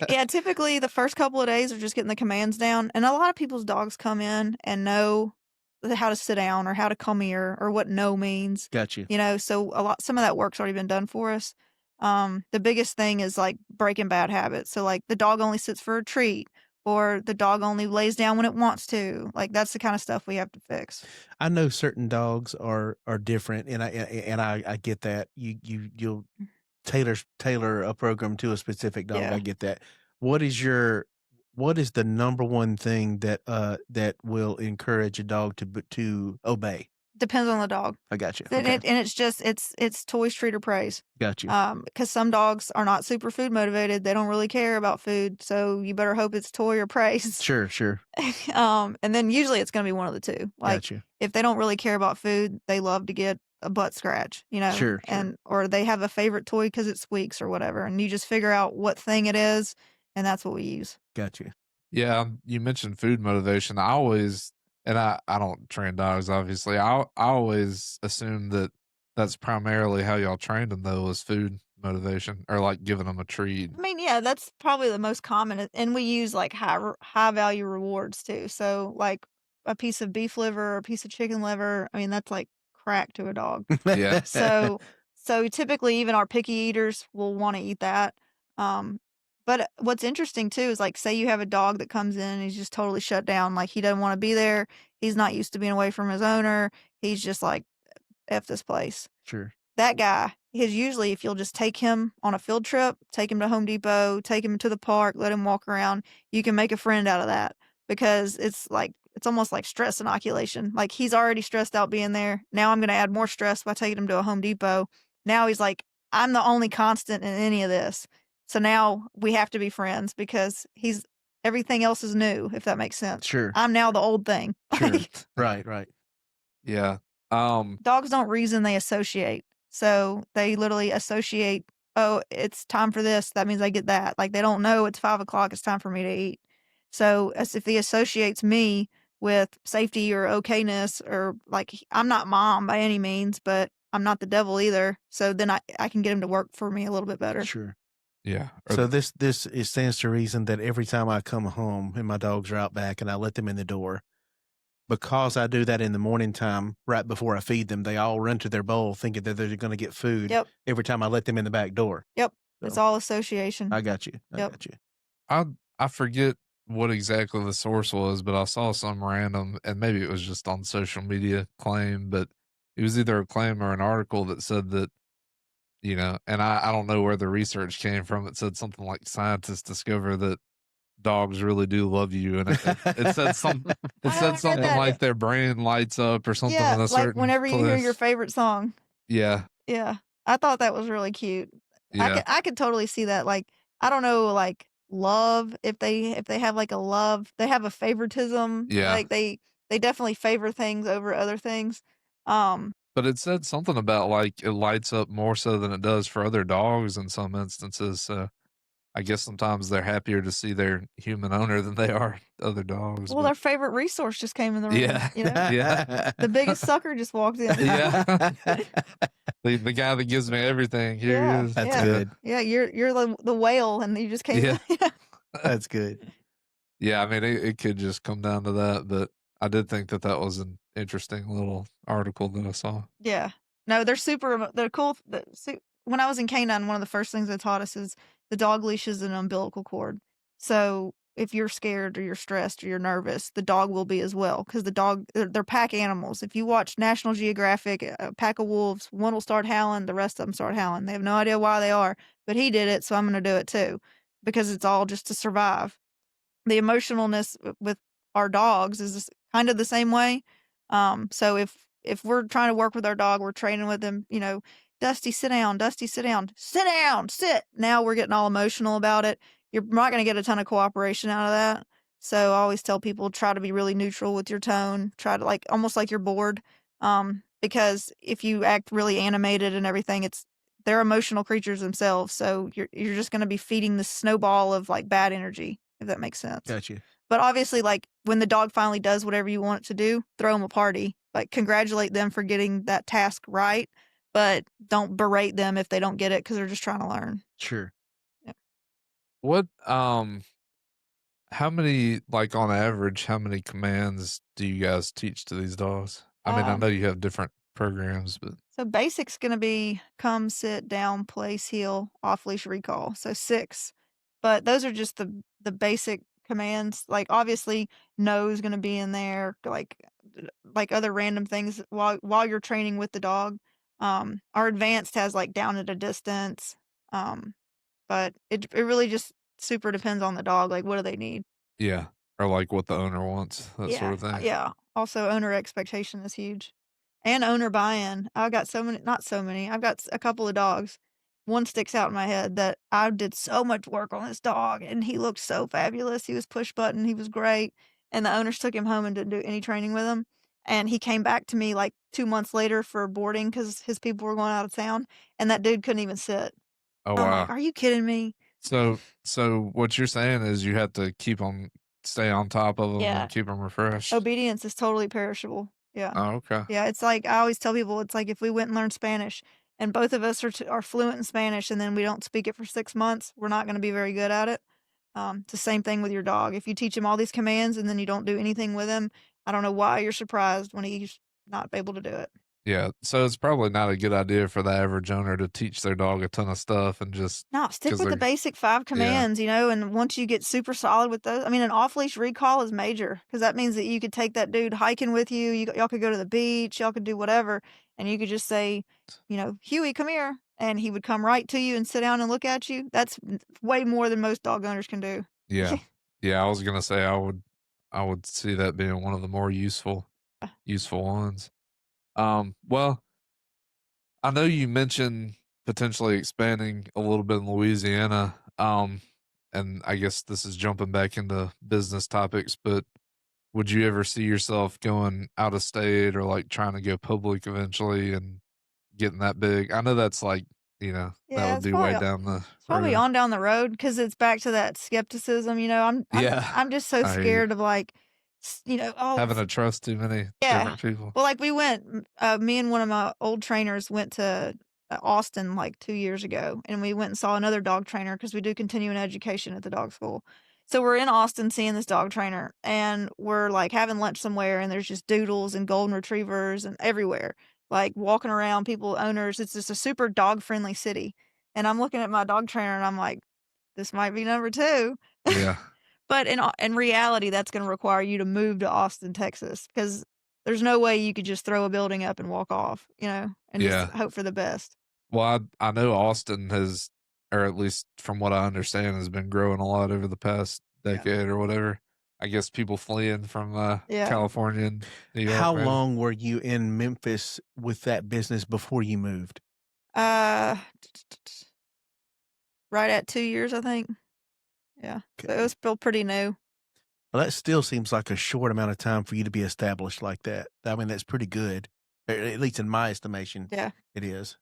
S3: Yeah, typically the first couple of days are just getting the commands down. And a lot of people's dogs come in and know how to sit down or how to come here or what no means.
S4: Got you.
S3: So some of that work's already been done for us. The biggest thing is like breaking bad habits. So like the dog only sits for a treat or the dog only lays down when it wants to. Like that's the kind of stuff we have to fix.
S4: I know certain dogs are different, and I get that. You'll tailor a program to a specific dog.
S3: Yeah.
S4: I get that. What is the number one thing that will encourage a dog to obey?
S3: Depends on the dog.
S4: I got you.
S3: And
S4: Okay.
S3: it's toys, treat, or praise.
S4: Got you.
S3: Because some dogs are not super food motivated. They don't really care about food. So you better hope it's toy or praise.
S4: Sure.
S3: And then usually it's going to be one of the two. Like
S4: Got you.
S3: if they don't really care about food, they love to get a butt scratch,
S4: Sure.
S3: or they have a favorite toy because it squeaks or whatever. And you just figure out what thing it is. And that's what we use.
S4: Got you.
S2: Yeah, you mentioned food motivation. I don't train dogs, obviously. I always assume that that's primarily how y'all trained them, though, was food motivation or like giving them a treat.
S3: I mean, yeah, that's probably the most common. And we use like high value rewards too. So like a piece of beef liver or a piece of chicken liver. I mean, that's like crack to a dog.
S2: Yeah.
S3: So typically even our picky eaters will want to eat that. But what's interesting too is like, say you have a dog that comes in and he's just totally shut down. Like he doesn't want to be there. He's not used to being away from his owner. He's just like, F this place.
S4: Sure.
S3: That guy is usually, if you'll just take him on a field trip, take him to Home Depot, take him to the park, let him walk around, you can make a friend out of that because it's almost like stress inoculation. Like he's already stressed out being there. Now I'm going to add more stress by taking him to a Home Depot. Now he's like, I'm the only constant in any of this. So now we have to be friends because everything else is new, if that makes sense.
S4: Sure.
S3: I'm now the old thing.
S4: Sure. Right.
S2: Yeah.
S3: Dogs don't reason, they associate. So they literally associate, oh, it's time for this. That means I get that. Like they don't know it's 5 o'clock. It's time for me to eat. So as if he associates me with safety or okayness or like I'm not mom by any means, but I'm not the devil either. So then I can get him to work for me a little bit better.
S4: Sure.
S2: Yeah.
S4: So this it stands to reason that every time I come home and my dogs are out back and I let them in the door, because I do that in the morning time right before I feed them, they all run to their bowl thinking that they're going to get food.
S3: Yep.
S4: Every time I let them in the back door.
S3: Yep.
S4: So,
S3: It's all association.
S4: I got you.
S3: Yep.
S4: Got you.
S2: I forget what exactly the source was, but I saw some random, and maybe it was just on social media claim, but it was either a claim or an article that said that, and I don't know where the research came from. It said something like scientists discover that dogs really do love you, and it said something. It said something like their brain lights up or something.
S3: Yeah,
S2: in a
S3: like
S2: certain
S3: whenever you hear
S2: place.
S3: your favorite song.
S2: Yeah.
S3: Yeah, I thought that was really cute.
S2: Yeah.
S3: I could totally see that. Like I don't know, like love if they have like a love, they have a favoritism.
S2: Yeah.
S3: Like they definitely favor things over other things.
S2: But it said something about like it lights up more so than it does for other dogs in some instances. So I guess sometimes they're happier to see their human owner than they are other dogs.
S3: Well, their favorite resource just came in the room.
S2: Yeah. Yeah.
S3: The biggest sucker just walked in.
S2: Yeah. the guy that gives me everything. Here
S3: Yeah,
S2: he is.
S4: That's
S3: yeah.
S4: good.
S3: Yeah, you're the whale, and you just came.
S2: Yeah.
S4: That's good.
S2: Yeah, I mean, it could just come down to that, but I did think that was an interesting little article that I saw.
S3: Yeah. No, they're cool. When I was in Canine, one of the first things they taught us is the dog leash is an umbilical cord. So if you're scared or you're stressed or you're nervous, the dog will be as well. Because they're pack animals. If you watch National Geographic, a pack of wolves, one will start howling, the rest of them start howling. They have no idea why they are, but he did it, so I'm going to do it too. Because it's all just to survive. The emotionalness with our dogs is kind of the same way. So if we're trying to work with our dog, we're training with them, Dusty, sit down, Dusty, sit down, sit down, sit. Now we're getting all emotional about it. You're not going to get a ton of cooperation out of that. So I always tell people, try to be really neutral with your tone. Try to almost like you're bored. Because if you act really animated and everything, they're emotional creatures themselves. So you're just going to be feeding the snowball of like bad energy, if that makes sense.
S4: Gotcha.
S3: But obviously, like when the dog finally does whatever you want it to do, throw them a party. Like congratulate them for getting that task right, but don't berate them if they don't get it because they're just trying to learn.
S4: Sure.
S2: What how many, like on average, how many commands do you guys teach to these dogs? I mean, I know you have different programs, but
S3: So basic's going to be come, sit, down, place, heel, off leash, recall. So 6, but those are just the basic commands. Like obviously, no is going to be in there, like other random things while you're training with the dog. Our advanced has like down at a distance, but it really just super depends on the dog. Like what do they need?
S2: yeah, or like what the owner wants, that sort of thing.
S3: Yeah. Also, owner expectation is huge. And owner buy-in. I've got not so many. I've got a couple of dogs. One sticks out in my head that I did so much work on this dog, and he looked so fabulous. He was push button. He was great. And the owners took him home and didn't do any training with him. And he came back to me like 2 months later for boarding because his people were going out of town, and that dude couldn't even sit.
S2: Oh
S3: I'm
S2: wow.
S3: like, are you kidding me?
S2: So what you're saying is you have to stay on top of them
S3: Yeah.
S2: and keep them refreshed.
S3: Obedience is totally perishable. Yeah.
S2: Oh, okay.
S3: Yeah, it's like I always tell people, it's like if we went and learned Spanish and both of us are fluent in Spanish and then we don't speak it for 6 months, we're not going to be very good at it. It's the same thing with your dog. If you teach him all these commands and then you don't do anything with him, I don't know why you're surprised when he's not able to do it.
S2: Yeah, so it's probably not a good idea for the average owner to teach their dog a ton of stuff and just
S3: No, stick
S2: 'cause
S3: with the
S2: they're-
S3: basic 5 commands, and once you get super solid with those, I mean, an off-leash recall is major because that means that you could take that dude hiking with you. Y'all could go to the beach, y'all could do whatever, and you could just say, Huey, come here, and he would come right to you and sit down and look at you. That's way more than most dog owners can do.
S2: Yeah. Yeah, I was gonna say I would see that being one of the more useful ones. Well, I know you mentioned potentially expanding a little bit in Louisiana. And I guess this is jumping back into business topics, but would you ever see yourself going out of state or like trying to go public eventually and getting that big? I know that's like,
S3: Yeah,
S2: that would
S3: it's
S2: be way
S3: probably
S2: down the
S3: It's probably
S2: road.
S3: on down the road because it's back to that skepticism.
S2: Yeah,
S3: I'm just so
S2: I hear you.
S3: scared of like, all
S2: Having to trust too many
S3: Yeah.
S2: different people.
S3: Well, like we went, me and one of my old trainers went to Austin like 2 years ago, and we went and saw another dog trainer because we do continuing education at the dog school. So we're in Austin seeing this dog trainer, and we're like having lunch somewhere, and there's just doodles and golden retrievers and everywhere, like walking around, people, owners. It's just a super dog friendly city. And I'm looking at my dog trainer, and I'm like, this might be number 2.
S2: Yeah.
S3: But in reality, that's going to require you to move to Austin, Texas, because there's no way you could just throw a building up and walk off, and
S2: Yeah.
S3: just hope for the best.
S2: Well, I know Austin has, or at least from what I understand, has been growing a lot over the past decade or whatever. I guess people fleeing from California and New York.
S4: How
S2: maybe.
S4: long were you in Memphis with that business before you moved?
S3: Right at 2 years, I think. Yeah. So it was still pretty new.
S4: Well, that still seems like a short amount of time for you to be established like that. I mean, that's pretty good, at least in my estimation.
S3: Yeah.
S4: It is.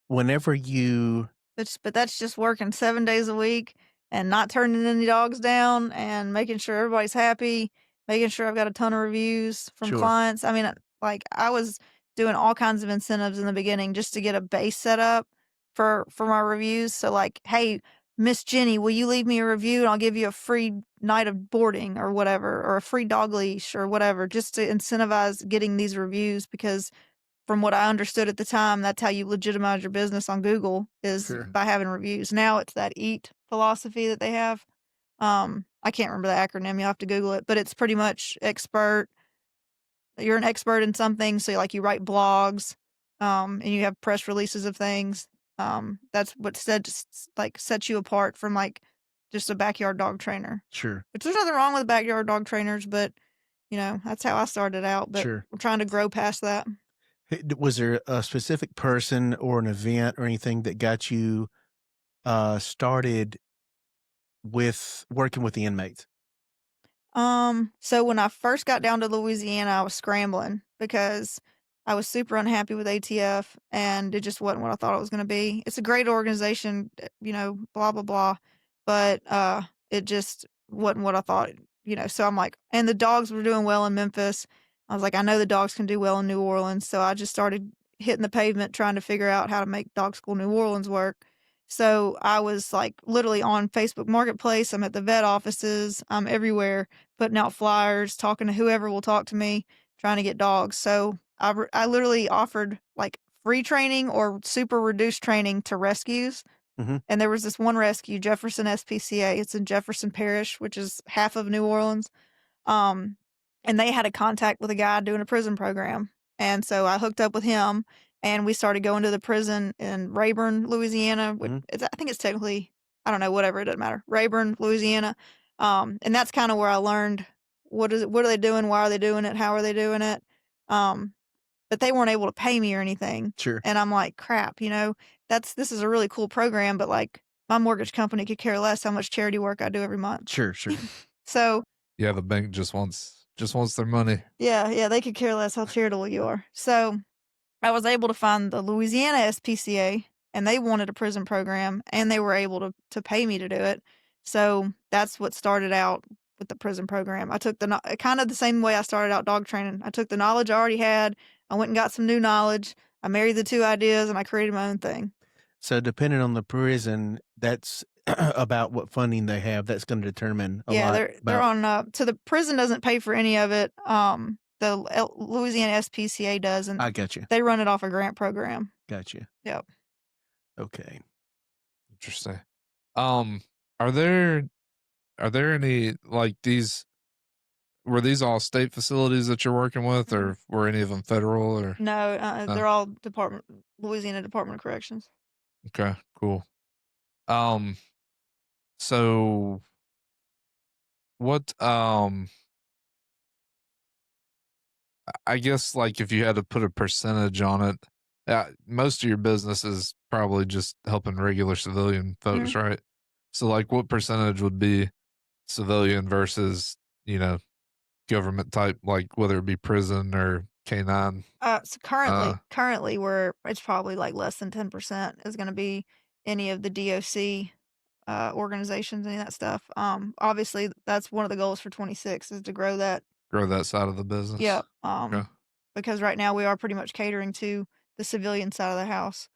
S4: Whenever you,
S3: But that's just working 7 days a week and not turning any dogs down and making sure everybody's happy, making sure I've got a ton of reviews from
S4: Sure.
S3: clients. I mean, like I was doing all kinds of incentives in the beginning just to get a base set up for my reviews. So like, hey, Miss Jenny, will you leave me a review and I'll give you a free night of boarding or whatever, or a free dog leash or whatever, just to incentivize getting these reviews because from what I understood at the time, that's how you legitimize your business on Google is
S4: Sure.
S3: by having reviews. Now it's that EAT philosophy that they have. I can't remember the acronym. You'll have to Google it, but it's pretty much expert. You're an expert in something. So like you write blogs, and you have press releases of things. That's what sets you apart from like just a backyard dog trainer.
S4: Sure.
S3: Which there's nothing wrong with backyard dog trainers, but that's how I started out. But
S4: Sure.
S3: we're trying to grow past that.
S4: Was there a specific person or an event or anything that got you started with working with the inmates?
S3: So when I first got down to Louisiana, I was scrambling because I was super unhappy with ATF, and it just wasn't what I thought it was going to be. It's a great organization, blah blah blah, but it just wasn't what I thought. So I'm like, and the dogs were doing well in Memphis. I was like, I know the dogs can do well in New Orleans, so I just started hitting the pavement trying to figure out how to make Dog School New Orleans work. So I was like literally on Facebook Marketplace. I'm at the vet offices. I'm everywhere putting out flyers, talking to whoever will talk to me, trying to get dogs. So I literally offered like free training or super reduced training to rescues.
S4: Mhm.
S3: And there was this one rescue, Jefferson SPCA. It's in Jefferson Parish, which is half of New Orleans. And they had a contact with a guy doing a prison program. And so I hooked up with him, and we started going to the prison in Rayburn, Louisiana.
S4: Mhm.
S3: I think it's technically, I don't know, whatever, it doesn't matter. Rayburn, Louisiana. And that's kind of where I learned what are they doing, why are they doing it, how are they doing it. But they weren't able to pay me or anything.
S4: Sure.
S3: And I'm like, crap, this is a really cool program, but like my mortgage company could care less how much charity work I do every month.
S4: Sure.
S3: So
S2: Yeah, the bank just wants their money.
S3: yeah, they could care less how charitable you are. So I was able to find the Louisiana SPCA, and they wanted a prison program, and they were able to pay me to do it. So that's what started out with the prison program. I took kind of the same way I started out dog training. I took the knowledge I already had. I went and got some new knowledge. I married the two ideas, and I created my own thing.
S4: So depending on the prison, that's about what funding they have. That's going to determine a lot.
S3: They're on. So the prison doesn't pay for any of it. The Louisiana SPCA does, and
S4: I got you.
S3: they run it off a grant program.
S4: Got you.
S3: Yep.
S4: Okay.
S2: Interesting. Are there any like these? Were these all state facilities that you're working with, or were any of them federal? Or
S3: No, they're all Louisiana Department of Corrections.
S2: Okay, cool. So what? I guess like if you had to put a percentage on it, most of your business is probably just helping regular civilian folks, right? So like, what percentage would be civilian versus government type, like whether it be prison or K-9?
S3: So currently it's probably like less than 10% is going to be any of the DOC organizations, any of that stuff. Obviously that's one of the goals for 26 is to grow that
S2: side of the business.
S3: Yep.
S2: Okay.
S3: Because right now we are pretty much catering to the civilian side of the house.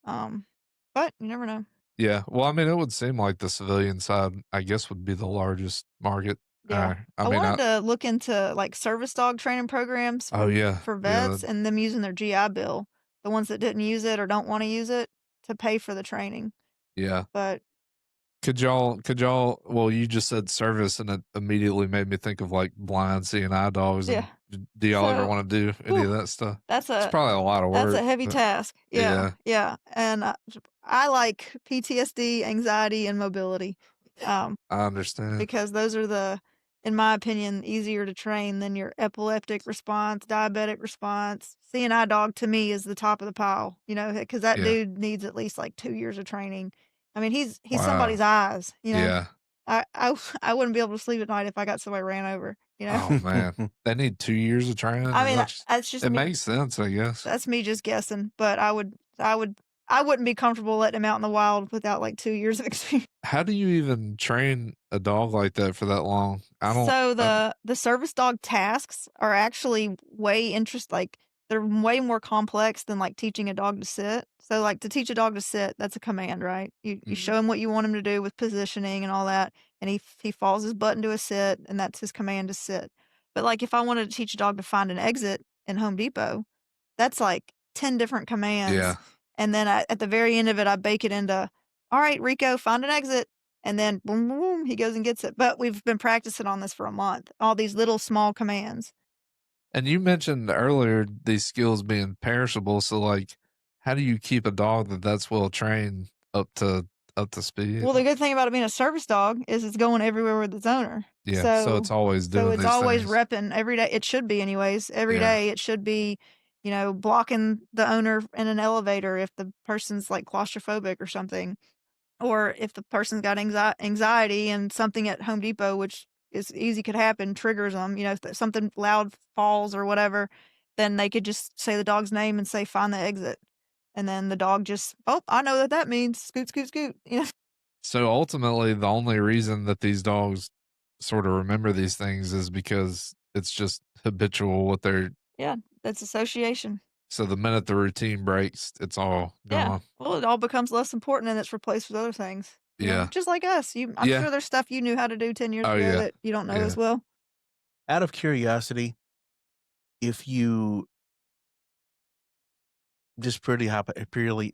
S3: But you never know.
S2: Yeah. Well, I mean, it would seem like the civilian side, I guess, would be the largest market.
S3: Yeah. I wanted to look into like service dog training programs for vets and them using their GI Bill, the ones that didn't use it or don't want to use it, to pay for the training.
S2: Yeah.
S3: But
S2: could y'all, well, you just said service and it immediately made me think of like blind CNI dogs.
S3: Yeah.
S2: Do y'all ever want to do any of that stuff?
S3: It's
S2: probably a lot of work.
S3: That's a heavy task. Yeah. And I like PTSD, anxiety, and mobility.
S2: I understand.
S3: Because those are in my opinion, easier to train than your epileptic response, diabetic response. CNI dog to me is the top of the pile, because that dude needs at least like 2 years of training. I mean, he's somebody's eyes,
S2: Yeah.
S3: I wouldn't be able to sleep at night if I got somebody ran over,
S2: Oh man, they need 2 years of training.
S3: I mean, that's just
S2: it makes sense, I guess.
S3: That's me just guessing, but I wouldn't be comfortable letting him out in the wild without like 2 years of experience.
S2: How do you even train a dog like that for that long?
S3: So the service dog tasks are actually they're way more complex than like teaching a dog to sit. So like to teach a dog to sit, that's a command, right? You show him what you want him to do with positioning and all that, and he falls his butt into a sit, and that's his command to sit. But like if I wanted to teach a dog to find an exit in Home Depot, that's like 10 different commands.
S2: Yeah.
S3: And then at the very end of it, I bake it into, all right, Rico, find an exit. And then boom, boom, boom, he goes and gets it. But we've been practicing on this for a month, all these little small commands.
S2: And you mentioned earlier these skills being perishable. So like, how do you keep a dog that's well trained up to speed?
S3: Well, the good thing about it being a service dog is it's going everywhere with its owner.
S2: Yeah. So it's always doing
S3: things. Repping every day. It should be anyways. Every day it should be, blocking the owner in an elevator if the person's like claustrophobic or something, or if the person's got anxiety and something at Home Depot, which is easy, could happen, triggers them, if something loud falls or whatever, then they could just say the dog's name and say, find the exit. And then the dog just, oh, I know what that means. Scoot, scoot, scoot. You know?
S2: So ultimately, the only reason that these dogs sort of remember these things is because it's just habitual what they're.
S3: Yeah, that's association.
S2: So the minute the routine breaks, it's all
S3: Yeah.
S2: gone.
S3: Well, it all becomes less important and it's replaced with other things. you know?
S2: Yeah.
S3: Just like us. I'm
S2: Yeah.
S3: sure there's stuff you knew how to do 10 years
S2: Oh,
S3: ago
S2: yeah.
S3: that you don't know
S2: Yeah.
S3: as well.
S4: Out of curiosity, if you just purely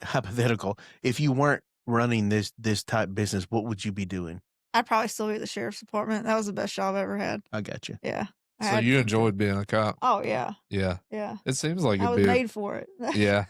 S4: hypothetical, if you weren't running this type business, what would you be doing?
S3: I'd probably still be at the sheriff's department. That was the best job I ever had.
S4: I got you.
S3: Yeah. I
S2: So
S3: had
S2: you
S3: to.
S2: enjoyed being a cop?
S3: Oh, yeah.
S2: Yeah.
S3: Yeah.
S2: It seems like
S3: I
S2: it'd
S3: was
S2: be.
S3: made for it.
S2: Yeah.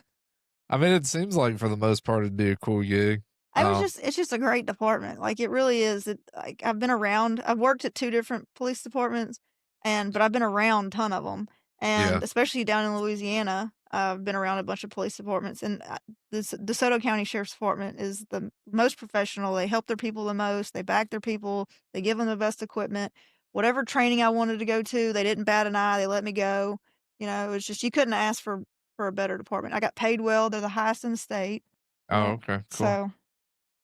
S2: I mean, it seems like for the most part it'd be a cool gig.
S3: It's just a great department. Like, it really is. Like, I've worked at 2 different police departments, but I've been around a ton of them. And
S2: Yeah.
S3: especially down in Louisiana, I've been around a bunch of police departments. And the DeSoto County Sheriff's Department is the most professional. They help their people the most. They back their people. They give them the best equipment. Whatever training I wanted to go to, they didn't bat an eye. They let me go. You know, it was just, you couldn't ask for a better department. I got paid well. They're the highest in the state.
S2: Oh, okay. Cool.
S3: So,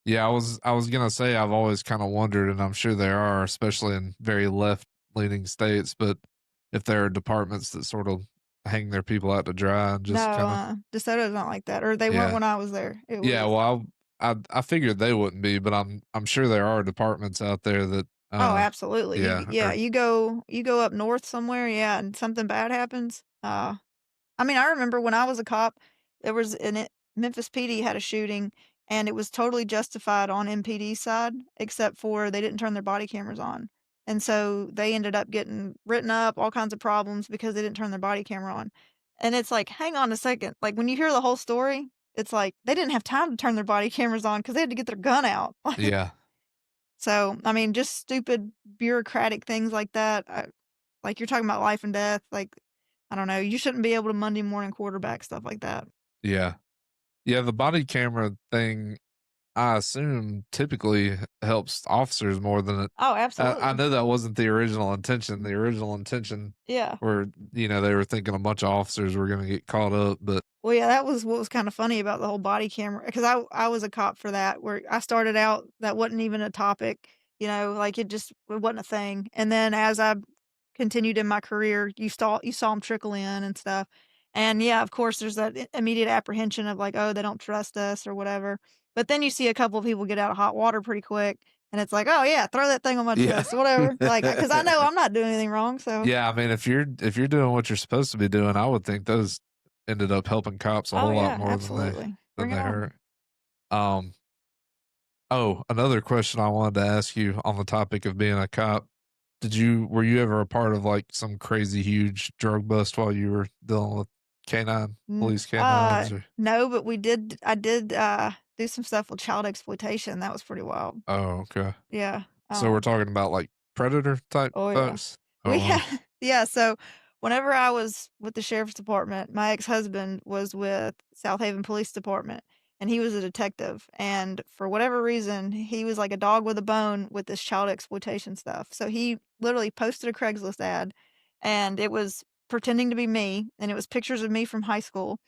S2: yeah, I was gonna say I've always kind of wondered, and I'm sure there are, especially in very left leaning states, but if there are departments that sort of hang their people out to dry and just kind
S3: DeSoto's not like that, or they weren't when I was there.
S2: of. Yeah, well, I figured they wouldn't be, but I'm sure there are departments out there that.
S3: Oh, absolutely.
S2: Yeah.
S3: You go up north somewhere, and something bad happens. I mean, I remember when I was a cop, there was Memphis PD had a shooting, and it was totally justified on MPD's side, except for they didn't turn their body cameras on. And so they ended up getting written up, all kinds of problems because they didn't turn their body camera on. And it's like, hang on a second. Like, when you hear the whole story, it's like they didn't have time to turn their body cameras on because they had to get their gun out.
S2: Yeah.
S3: So, I mean, just stupid bureaucratic things like that. Like, you're talking about life and death. Like, I don't know. You shouldn't be able to Monday morning quarterback stuff like that.
S2: Yeah. Yeah, the body camera thing, I assume, typically helps officers more than it.
S3: Oh, absolutely.
S2: I know that wasn't the original intention. The original intention, were, they were thinking a bunch of officers were going to get caught up, but.
S3: Well, yeah, that was what was kind of funny about the whole body camera, because I was a cop for that, where I started out, that wasn't even a topic, like it wasn't a thing. And then as I continued in my career, you saw them trickle in and stuff. And yeah, of course, there's that immediate apprehension of like, oh, they don't trust us or whatever. But then you see a couple of people get out of hot water pretty quick. And it's like, oh yeah, throw that thing on my chest, whatever. Like, because I know I'm not doing anything wrong. So
S2: yeah, I mean, if you're doing what you're supposed to be doing, I would think those ended up helping cops a whole lot more than they hurt. Oh, another question I wanted to ask you on the topic of being a cop. Were you ever a part of like some crazy huge drug bust while you were dealing with police canines?
S3: No, but I did do some stuff with child exploitation. That was pretty wild.
S2: Oh, okay.
S3: Yeah.
S2: So we're talking about like predator type folks?
S3: Yeah. So whenever I was with the sheriff's department, my ex-husband was with South Haven Police Department, and he was a detective. And for whatever reason, he was like a dog with a bone with this child exploitation stuff. So he literally posted a Craigslist ad, and it was pretending to be me, and it was pictures of me from high school.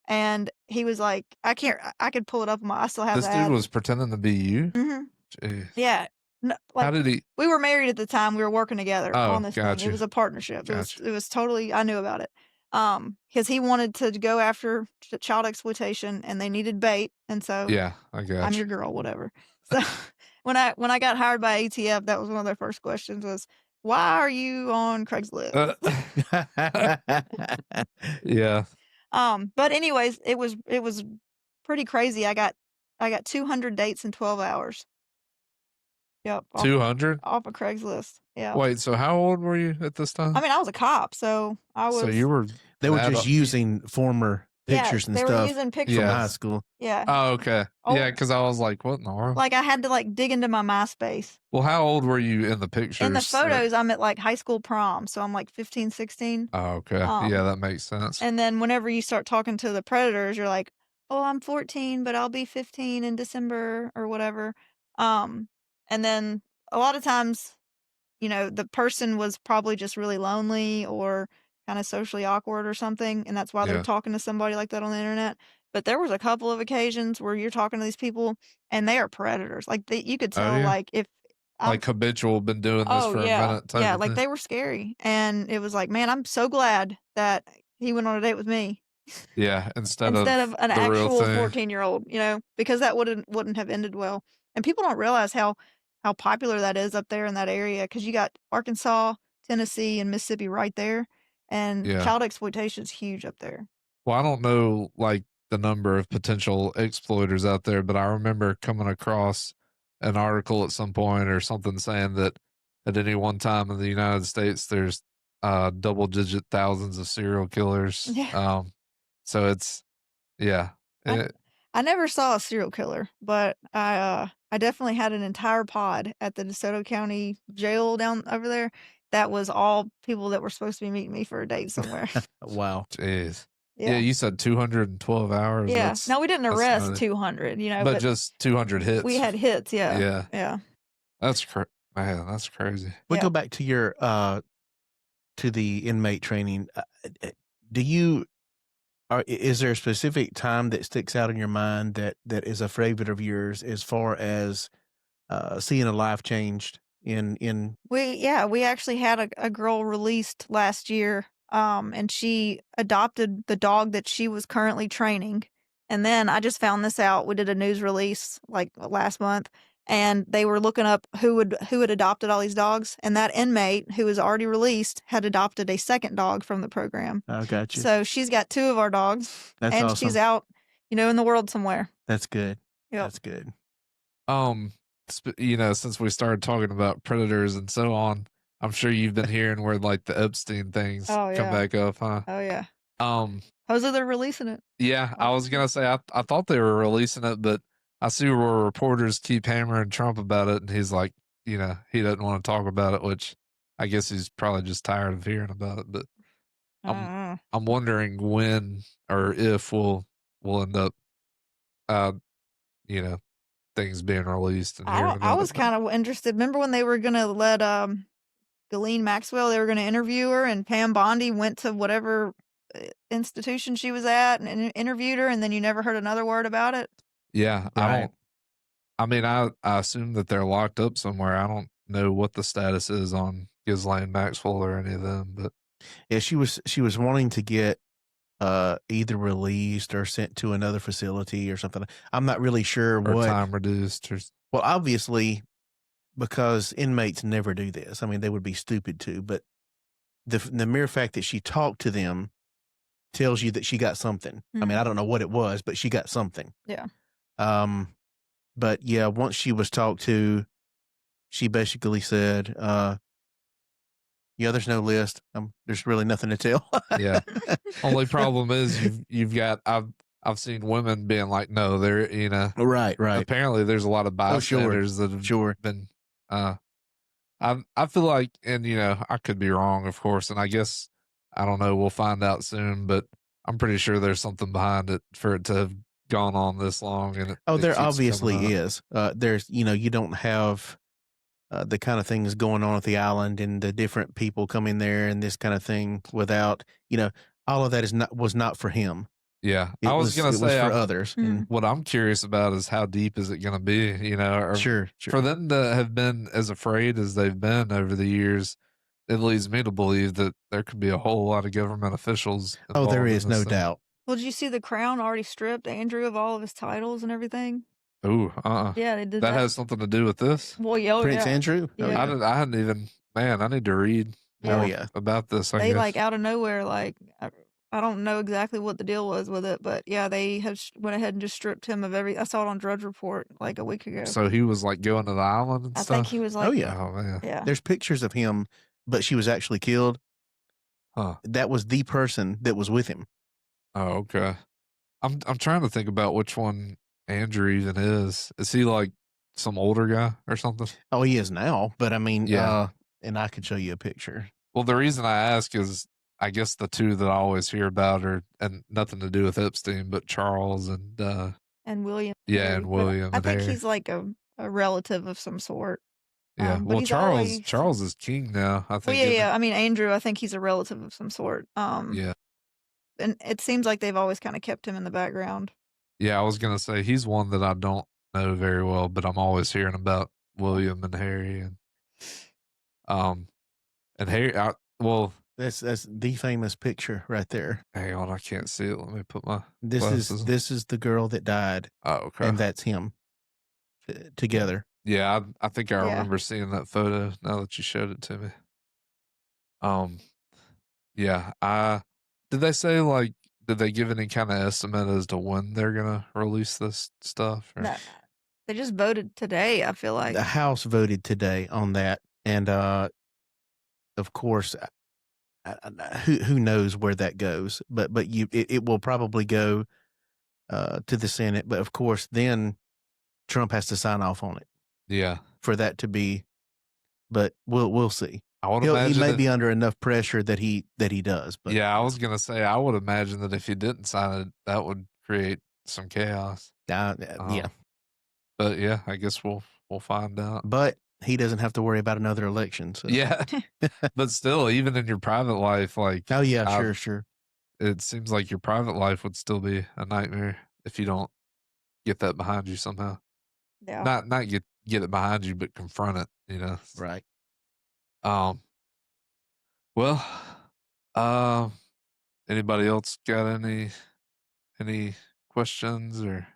S3: And he was like, I could pull it up I still have
S2: this
S3: the
S2: dude
S3: ad.
S2: was pretending to be you?
S3: Mm-hmm. Yeah. No,
S2: how did he?
S3: We were married at the time. We were working together on this thing.
S2: Gotcha.
S3: It was a partnership. It was totally, I knew about it. Because he wanted to go after child exploitation, and they needed bait. And so
S2: yeah, I got
S3: I'm your girl, whatever. So when I got hired by ATF, that was one of their first questions was, why are you on Craigslist?
S2: Yeah.
S3: But anyways, it was pretty crazy. I got 200 dates in 12 hours. Yep.
S2: 200?
S3: Off of Craigslist. Yeah.
S2: Wait, so how old were you at this time?
S3: I mean, I was a cop, so I was.
S2: So you were.
S4: They were just using former pictures and stuff.
S3: They were using pictures
S4: from high school.
S3: Yeah.
S2: Oh, okay. Yeah, because I was like, what in the world?
S3: Like, I had to dig into my MySpace.
S2: Well, how old were you in the pictures?
S3: In the photos, I'm at like high school prom, so I'm like 15, 16.
S2: Oh, okay. Yeah, that makes sense.
S3: And then whenever you start talking to the predators, you're like, oh, I'm 14, but I'll be 15 in December or whatever. And then a lot of times, the person was probably just really lonely or kind of socially awkward or something, and that's why they're
S2: Yeah.
S3: talking to somebody like that on the internet. But there was a couple of occasions where you're talking to these people and they are predators. Like you could
S2: Oh
S3: tell,
S2: yeah.
S3: like if
S2: Like habitual, been doing this
S3: oh
S2: for a
S3: yeah,
S2: minute type
S3: yeah,
S2: of
S3: like
S2: thing.
S3: they were scary, and it was like, man, I'm so glad that he went on a date with me
S2: Yeah, instead
S3: instead
S2: of
S3: of an
S2: the real
S3: actual
S2: thing.
S3: 14-year-old, because that wouldn't have ended well. And people don't realize how popular that is up there in that area, because you got Arkansas, Tennessee, and Mississippi right there, and
S2: Yeah.
S3: child exploitation is huge up there.
S2: Well, I don't know like the number of potential exploiters out there, but I remember coming across an article at some point or something saying that at any one time in the United States, there's double digit thousands of serial killers.
S3: Yeah.
S2: So it's, yeah.
S3: I I never saw a serial killer, but I definitely had an entire pod at the DeSoto County Jail down over there. That was all people that were supposed to be meeting me for a date somewhere.
S4: Wow.
S2: Jeez. Yeah,
S3: Yeah.
S2: you said 212 hours.
S3: Yeah. Now we didn't
S2: that's
S3: arrest
S2: nutty.
S3: 200,
S2: But
S3: but
S2: just 200 hits.
S3: we had hits. Yeah.
S2: Yeah.
S3: Yeah.
S2: That's man, that's crazy.
S4: We
S3: Yeah.
S4: go back to your to the inmate training. Is there a specific time that sticks out in your mind that is a favorite of yours as far as seeing a life changed in
S3: We actually had a girl released last year, and she adopted the dog that she was currently training. And then I just found this out. We did a news release like last month, and they were looking up who had adopted all these dogs, and that inmate who was already released had adopted a second dog from the program.
S4: Oh, gotcha.
S3: So she's got 2 of our dogs,
S4: That's
S3: and
S4: awesome.
S3: she's out, in the world somewhere.
S4: That's good.
S3: Yep.
S4: That's good.
S2: Since we started talking about predators and so on, I'm sure you've been hearing where like the Epstein things
S3: Oh,
S2: come
S3: yeah.
S2: back up, huh?
S3: Oh yeah.
S2: How's
S3: they're releasing it?
S2: Yeah, I was gonna say I thought they were releasing it, but I see where reporters keep hammering Trump about it, and he's like, he doesn't want to talk about it, which I guess he's probably just tired of hearing about it. But I'm wondering when or if we'll end up, things being released and hearing about
S3: I was
S2: it.
S3: kind of interested. Remember when they were gonna let Ghislaine Maxwell? They were gonna interview her, and Pam Bondi went to whatever institution she was at and interviewed her, and then you never heard another word about it.
S2: Yeah,
S4: Right.
S2: I assume that they're locked up somewhere. I don't know what the status is on Ghislaine Maxwell or any of them, but
S4: Yeah, she was wanting to get either released or sent to another facility or something. I'm not really sure
S2: or
S4: what.
S2: time reduced or
S4: Well, obviously, because inmates never do this. I mean, they would be stupid to, but the mere fact that she talked to them tells you that she got something. I mean, I don't know what it was, but she got something.
S3: Yeah.
S4: But yeah, once she was talked to, she basically said, there's no list. There's really nothing to tell.
S2: Yeah. Only problem is you've got I've seen women being like, no, they're
S4: Right.
S2: apparently there's a lot of bystanders that have been I feel like, and I could be wrong, of course, and I guess I don't know, we'll find out soon, but I'm pretty sure there's something behind it for it to have gone on this long. And
S4: there obviously is. There's you don't have the kind of things going on at the island and the different people coming there and this kind of thing without all of that was not for him.
S2: Yeah, I was gonna say
S4: for others. And
S2: what I'm curious about is how deep is it gonna be? Or
S4: sure.
S2: For them to have been as afraid as they've been over the years, it leads me to believe that there could be a whole lot of government officials.
S4: Oh, there is no doubt.
S3: Well, did you see the Crown already stripped Andrew of all of his titles and everything?
S2: Ooh,
S3: Yeah, they did
S2: that has something to do with this.
S3: Well, yeah,
S4: Prince Andrew.
S3: Yeah.
S4: Oh,
S2: I hadn't even. Man, I need to read more about this. I
S3: They
S2: guess.
S3: like out of nowhere, like I don't know exactly what the deal was with it, but yeah, they have went ahead and just stripped him of I saw it on Drudge Report like a week ago.
S2: So he was like going to the island and
S3: I
S2: stuff.
S3: think he was like,
S4: oh yeah,
S2: man.
S3: Yeah.
S4: There's pictures of him, but she was actually killed.
S2: Huh.
S4: That was the person that was with him.
S2: Oh, okay. I'm trying to think about which one Andrew even is. Is he like some older guy or something?
S4: Oh, he is now, but I mean,
S2: Yeah.
S4: And I could show you a picture.
S2: Well, the reason I ask is I guess the two that I always hear about are, and nothing to do with Epstein, but Charles and
S3: and William.
S2: yeah, and
S3: But
S2: William.
S3: I
S2: and
S3: think
S2: Harry.
S3: he's like a relative of some sort.
S2: Yeah.
S3: But
S2: Well,
S3: he's
S2: Charles
S3: always
S2: is king now. I
S3: well,
S2: think.
S3: yeah,
S2: isn't
S3: yeah.
S2: it?
S3: I mean, Andrew, I think he's a relative of some sort.
S2: Yeah.
S3: And it seems like they've always kind of kept him in the background.
S2: Yeah. I was gonna say he's one that I don't know very well, but I'm always hearing about William and Harry um and Harry. Well,
S4: That's the famous picture right there.
S2: hang on, I can't see it. Let me put my
S4: This
S2: glasses on.
S4: is the girl that died,
S2: Oh, okay.
S4: and that's him together.
S2: Yeah, I think I
S3: Yeah.
S2: remember seeing that photo now that you showed it to me. Yeah, did they say like did they give any kind of estimate as to when they're gonna release this stuff? Or?
S3: No, they just voted today, I feel like.
S4: The House voted today on that, and of course, who knows where that goes? But it will probably go to the Senate. But of course, then Trump has to sign off on it
S2: Yeah,
S4: for that to be. But we'll see.
S2: I would
S4: He
S2: imagine
S4: may
S2: that-
S4: be under enough pressure that he does. But
S2: yeah, I was gonna say I would imagine that if he didn't sign it, that would create some chaos.
S4: yeah.
S2: But yeah, I guess we'll find out.
S4: But he doesn't have to worry about another election. So
S2: Yeah, but still, even in your private life, like
S4: oh yeah, sure.
S2: it seems like your private life would still be a nightmare if you don't get that behind you somehow.
S3: Yeah.
S2: Not get it behind you, but confront it. You know,
S4: Right.
S2: Well, anybody else got any questions or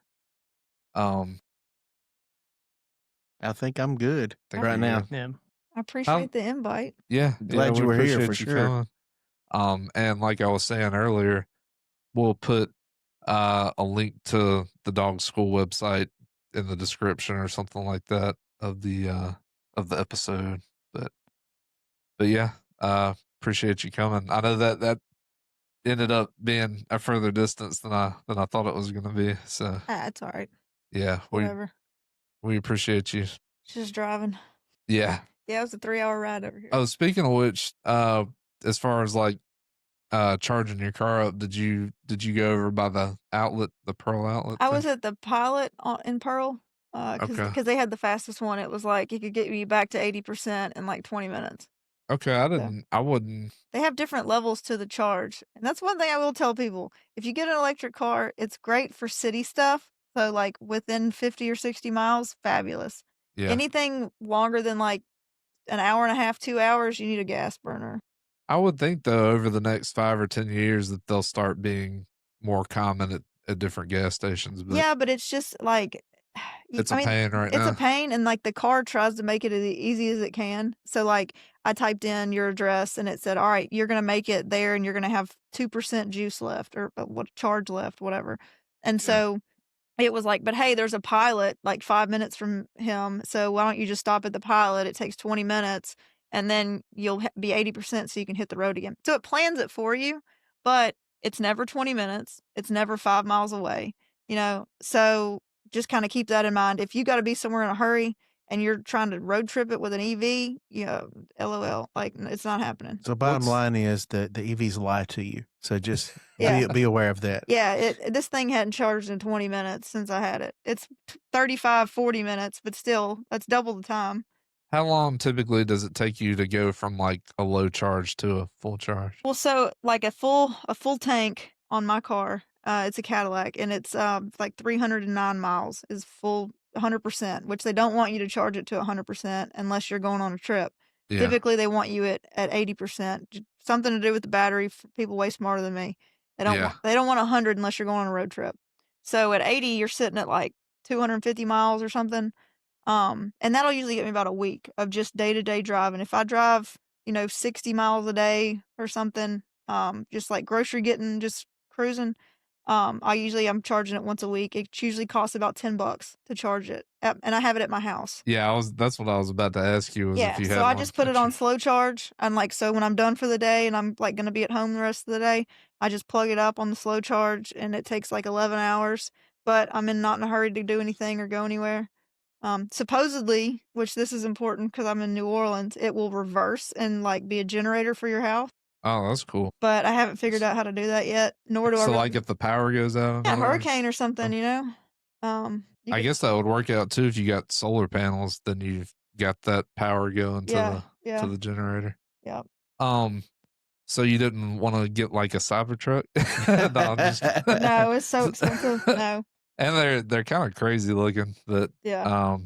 S4: I think I'm good
S2: think
S4: right
S2: you're
S4: now.
S2: good?
S5: Yeah.
S3: I appreciate the invite.
S2: Yeah,
S4: Glad
S2: we
S4: you were here
S2: appreciate
S4: for
S2: you
S4: sure.
S2: coming. And like I was saying earlier, we'll put a link to the dog school website in the description or something like that of the episode. But yeah, appreciate you coming. I know that ended up being a further distance than I thought it was going to be. So
S3: It's all right.
S2: yeah,
S3: Whatever.
S2: we appreciate you.
S3: Just driving.
S2: Yeah.
S3: Yeah, it was a 3-hour ride over here.
S2: Oh, speaking of which, as far as like charging your car up, did you go over by the outlet, the Pearl outlet?
S3: I was at the Pilot in Pearl because
S2: Okay.
S3: they had the fastest one. It was like it could get you back to 80% in like 20 minutes.
S2: Okay, I wouldn't.
S3: They have different levels to the charge. And that's one thing I will tell people. If you get an electric car, it's great for city stuff. So like within 50 or 60 miles, fabulous.
S2: Yeah.
S3: Anything longer than like an hour and a half, 2 hours, you need a gas burner.
S2: I would think though over the next 5 or 10 years that they'll start being more common at different gas stations. But
S3: Yeah, but it's just like
S2: it's a pain right
S3: it's
S2: now.
S3: a pain, and like the car tries to make it as easy as it can. So like I typed in your address and it said, all right, you're gonna make it there and you're gonna have 2% juice left or what charge left, whatever. And so it was like, but hey, there's a Pilot like 5 minutes from him. So why don't you just stop at the Pilot? It takes 20 minutes and then you'll be 80% so you can hit the road again. So it plans it for you, but it's never 20 minutes. It's never 5 miles away, So just kind of keep that in mind. If you got to be somewhere in a hurry and you're trying to road trip it with an EV, LOL, like it's not happening.
S4: So bottom line is the EVs lie to you. So just
S3: Yeah.
S4: be aware of that.
S3: Yeah, this thing hadn't charged in 20 minutes since I had it. It's 35, 40 minutes, but still, that's double the time.
S2: How long typically does it take you to go from like a low charge to a full charge?
S3: Well, so like a full tank on my car, it's a Cadillac, and it's like 309 miles is full 100%, which they don't want you to charge it to 100% unless you're going on a trip.
S2: Yeah.
S3: Typically, they want you at 80%. Something to do with the battery. People way smarter than me. They don't want 100 unless you're going on a road trip. So at 80, you're sitting at like 250 miles or something. And that'll usually get me about a week of just day-to-day driving. If I drive, 60 miles a day or something, just like grocery getting, just cruising, I'm charging it once a week. It usually costs about $10 to charge it. And I have it at my house.
S2: Yeah, that's what I was about to ask you.
S3: Yeah, so I just put it on slow charge. And like, so when I'm done for the day and I'm like going to be at home the rest of the day, I just plug it up on the slow charge and it takes like 11 hours, but I'm not in a hurry to do anything or go anywhere. Supposedly, which this is important because I'm in New Orleans, it will reverse and like be a generator for your house.
S2: Oh, that's cool.
S3: But I haven't figured out how to do that yet. Nor do I.
S2: So like if the power goes out,
S3: yeah, hurricane or something,
S2: I guess that would work out too if you got solar panels. Then got that power going
S3: Yeah,
S2: to the generator.
S3: yeah.
S2: So you didn't want to get like a Cybertruck? No, I'm just
S3: No, it's so expensive. No.
S2: And they're kind of crazy looking, but
S3: Yeah.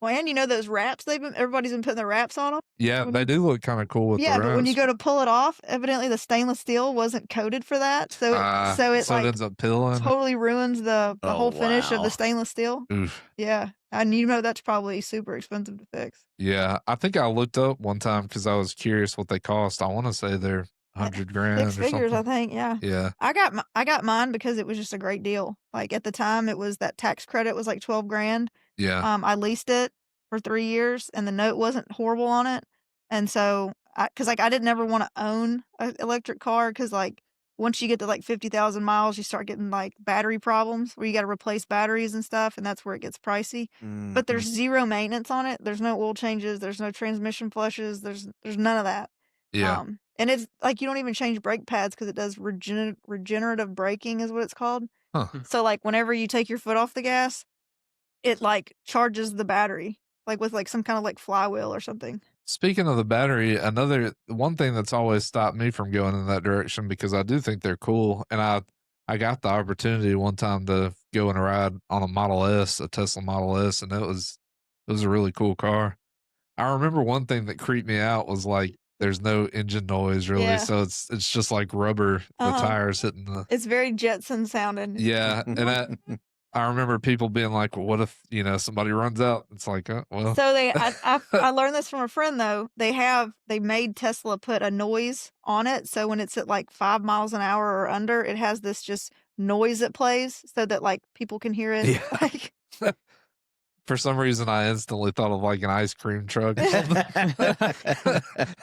S3: Well, and you know those wraps everybody's been putting the wraps on them?
S2: yeah,
S3: When
S2: they
S3: you
S2: do look kind of cool with the
S3: Yeah, but when you
S2: wraps.
S3: go to pull it off, evidently the stainless steel wasn't coated for that, so it
S2: So it
S3: like
S2: ends up peeling.
S3: totally ruins the
S4: Oh,
S3: whole finish of
S4: wow.
S3: the stainless steel.
S2: Oof.
S3: Yeah, and you know that's probably super expensive to fix.
S2: Yeah, I think I looked up one time because I was curious what they cost. I want to say they're 100 grand
S3: Six
S2: or
S3: figures, I
S2: something.
S3: think. Yeah.
S2: Yeah,
S3: I got mine because it was just a great deal. Like at the time, it was that tax credit was like 12 grand.
S2: yeah,
S3: I leased it for 3 years, and the note wasn't horrible on it, and so because like I didn't ever want to own an electric car because like once you get to like 50,000 miles, you start getting like battery problems where you got to replace batteries and stuff, and that's where it gets pricey. But there's zero maintenance on it. There's no oil changes. There's no transmission flushes. There's none of that.
S2: yeah.
S3: And it's like you don't even change brake pads because it does regenerative braking is what it's called.
S2: Huh.
S3: So like whenever you take your foot off the gas, it like charges the battery like with like some kind of like flywheel or something.
S2: Speaking of the battery, one thing that's always stopped me from going in that direction because I do think they're cool, and I got the opportunity one time to go and ride on a Tesla Model S, and it was a really cool car. I remember one thing that creeped me out was like there's no engine noise really,
S3: Yeah.
S2: so it's just like rubber, the
S3: Uh-huh.
S2: tires hitting the.
S3: It's very Jetson sounding.
S2: Yeah, and I remember people being like, well, "What if somebody runs out?" It's like, well,
S3: So I learned this from a friend though. They made Tesla put a noise on it, so when it's at like 5 miles an hour or under, it has this just noise that plays so that like people can hear it.
S2: Yeah.
S3: Like
S2: for some reason, I instantly thought of like an ice cream truck. Or something.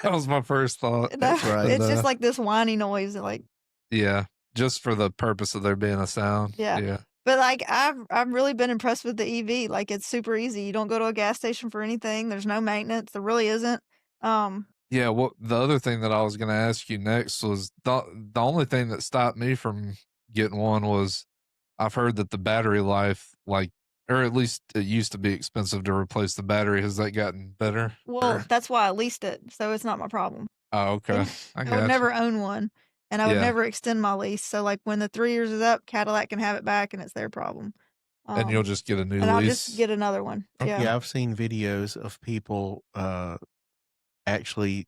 S2: That was my first thought.
S4: That's right.
S3: It's just like this whiny noise, like
S2: yeah, just for the purpose of there being a sound.
S3: yeah. But like I've really been impressed with the EV. Like it's super easy. You don't go to a gas station for anything. There's no maintenance. There really isn't.
S2: Yeah, well, the other thing that I was going to ask you next was the only thing that stopped me from getting one was I've heard that the battery life, like, or at least it used to be expensive to replace the battery. Has that gotten better?
S3: Well, that's why I leased it, so it's not my problem.
S2: Oh, okay. I
S3: would
S2: got
S3: never own one, and I would
S2: Yeah.
S3: never extend my lease. So like when the 3 years is up, Cadillac can have it back, and it's their problem.
S2: And you'll just get a new
S3: and
S2: lease.
S3: I'll just get another one. Yeah.
S4: Yeah, I've seen videos of people actually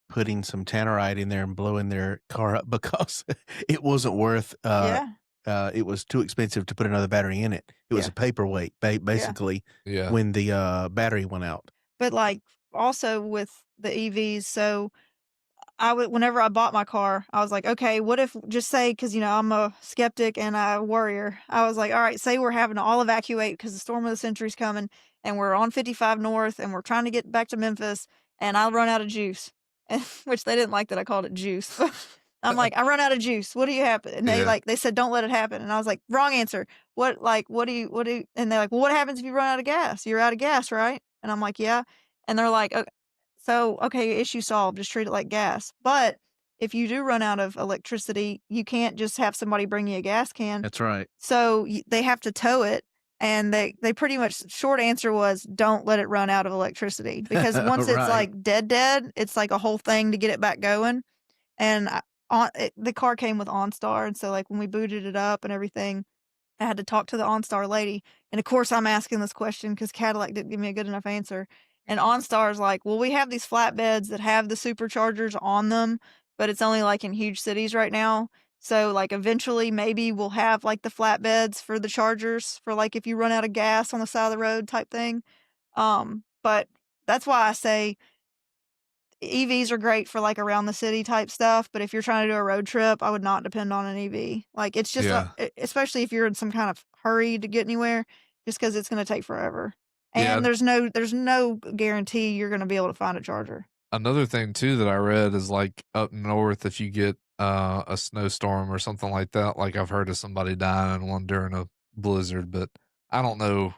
S4: putting some tannerite in there and blowing their car up because it wasn't worth
S3: Yeah.
S4: it was too expensive to put another battery in it. It was
S3: Yeah.
S4: a paperweight basically
S2: Yeah.
S4: when the battery went out.
S3: But like also with the EVs, so whenever I bought my car, I was like, okay, what if just say, because I'm a skeptic and a worrier. I was like, all right, say we're having to all evacuate because the storm of the century's coming, and we're on 55 North, and we're trying to get back to Memphis, and I'll run out of juice, which they didn't like that I called it juice. I'm like, I run out of juice. What do you happen? And they said, don't let it happen. And I was like, wrong answer. What do you? And they're like, well, what happens if you run out of gas? You're out of gas, right? And I'm like, yeah. And they're like, okay. So, okay, issue solved. Just treat it like gas. But if you do run out of electricity, you can't just have somebody bring you a gas can.
S4: That's right.
S3: So they have to tow it. And they pretty much, short answer was, don't let it run out of electricity. Because once it's like dead, it's like a whole thing to get it back going. And the car came with OnStar. And so like when we booted it up and everything, I had to talk to the OnStar lady. And of course I'm asking this question because Cadillac didn't give me a good enough answer. And OnStar's like, well, we have these flatbeds that have the superchargers on them, but it's only like in huge cities right now. So like eventually maybe we'll have like the flatbeds for the chargers for like if you run out of gas on the side of the road type thing. But that's why I say EVs are great for like around the city type stuff. But if you're trying to do a road trip, I would not depend on an EV. Like it's just, especially if you're in some kind of hurry to get anywhere, just because it's going to take forever. And there's no guarantee you're going to be able to find a charger.
S2: Another thing too that I read is like up north, if you get a snowstorm or something like that, like I've heard of somebody dying in one during a blizzard, but I don't know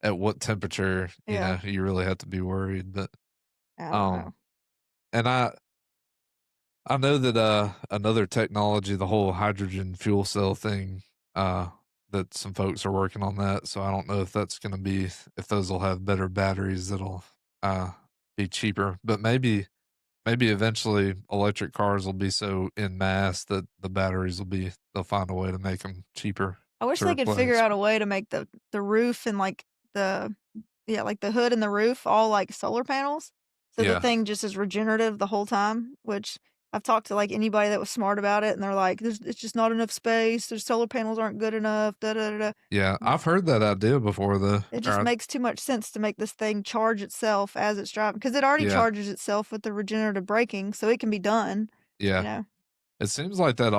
S2: at what temperature, you really have to be worried. But
S3: I don't know.
S2: and I know that another technology, the whole hydrogen fuel cell thing, that some folks are working on that. So I don't know if that's going to be, if those will have better batteries that'll be cheaper. But maybe eventually electric cars will be so in mass that the batteries will be, they'll find a way to make them cheaper
S3: I wish
S2: to
S3: they could figure
S2: replace.
S3: out a way to make the roof and like like the hood and the roof all like solar panels. So the
S2: Yeah.
S3: thing just is regenerative the whole time, which I've talked to like anybody that was smart about it and they're like, it's just not enough space. There's solar panels aren't good enough. Da da da da.
S2: Yeah. I've heard that idea before though.
S3: It just makes too much sense to make this thing charge itself as it's driving because it already
S2: Yeah.
S3: charges itself with the regenerative braking, so it can be done.
S2: Yeah.
S3: You know.
S2: It seems like that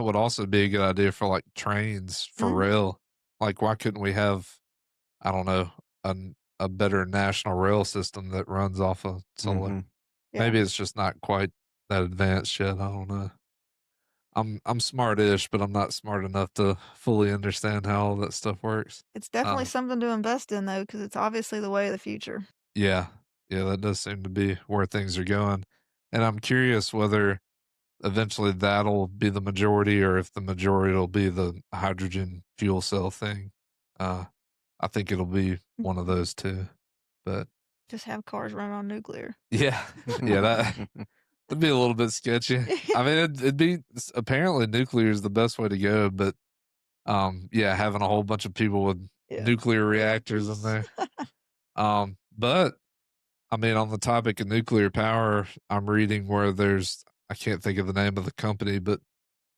S2: would also be a good idea for like trains for
S3: Mhm.
S2: rail. Like, why couldn't we have, I don't know, a better national rail system that runs off of solar?
S4: Mhm.
S3: Yeah.
S2: Maybe it's just not quite that advanced yet. I don't know. I'm smart-ish, but I'm not smart enough to fully understand how all that stuff works.
S3: It's definitely something to invest in though, because it's obviously the way of the future.
S2: Yeah. Yeah, that does seem to be where things are going. And I'm curious whether eventually that'll be the majority or if the majority will be the hydrogen fuel cell thing. I think it'll be one of those two. But
S3: Just have cars run on nuclear.
S2: yeah, yeah, that'd be a little bit sketchy. I mean, it'd be, apparently nuclear is the best way to go, but yeah, having a whole bunch of people with nuclear reactors in there. But I mean, on the topic of nuclear power, I'm reading where I can't think of the name of the company, but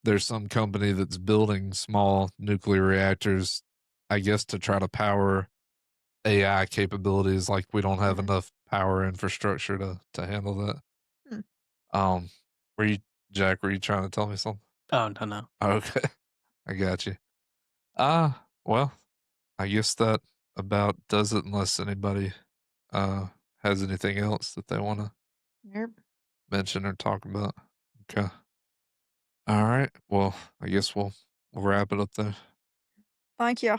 S2: there's some company that's building small nuclear reactors, I guess, to try to power AI capabilities. Like, we don't have enough power infrastructure to handle that.
S3: Hmm.
S2: Jack, were you trying to tell me something?
S5: Oh, no.
S2: Okay. I got you. Well, I guess that about does it unless anybody has anything else that they want to
S3: Yep.
S2: mention or talk about. Okay. All right. Well, I guess we'll wrap it up there.
S3: Thank you.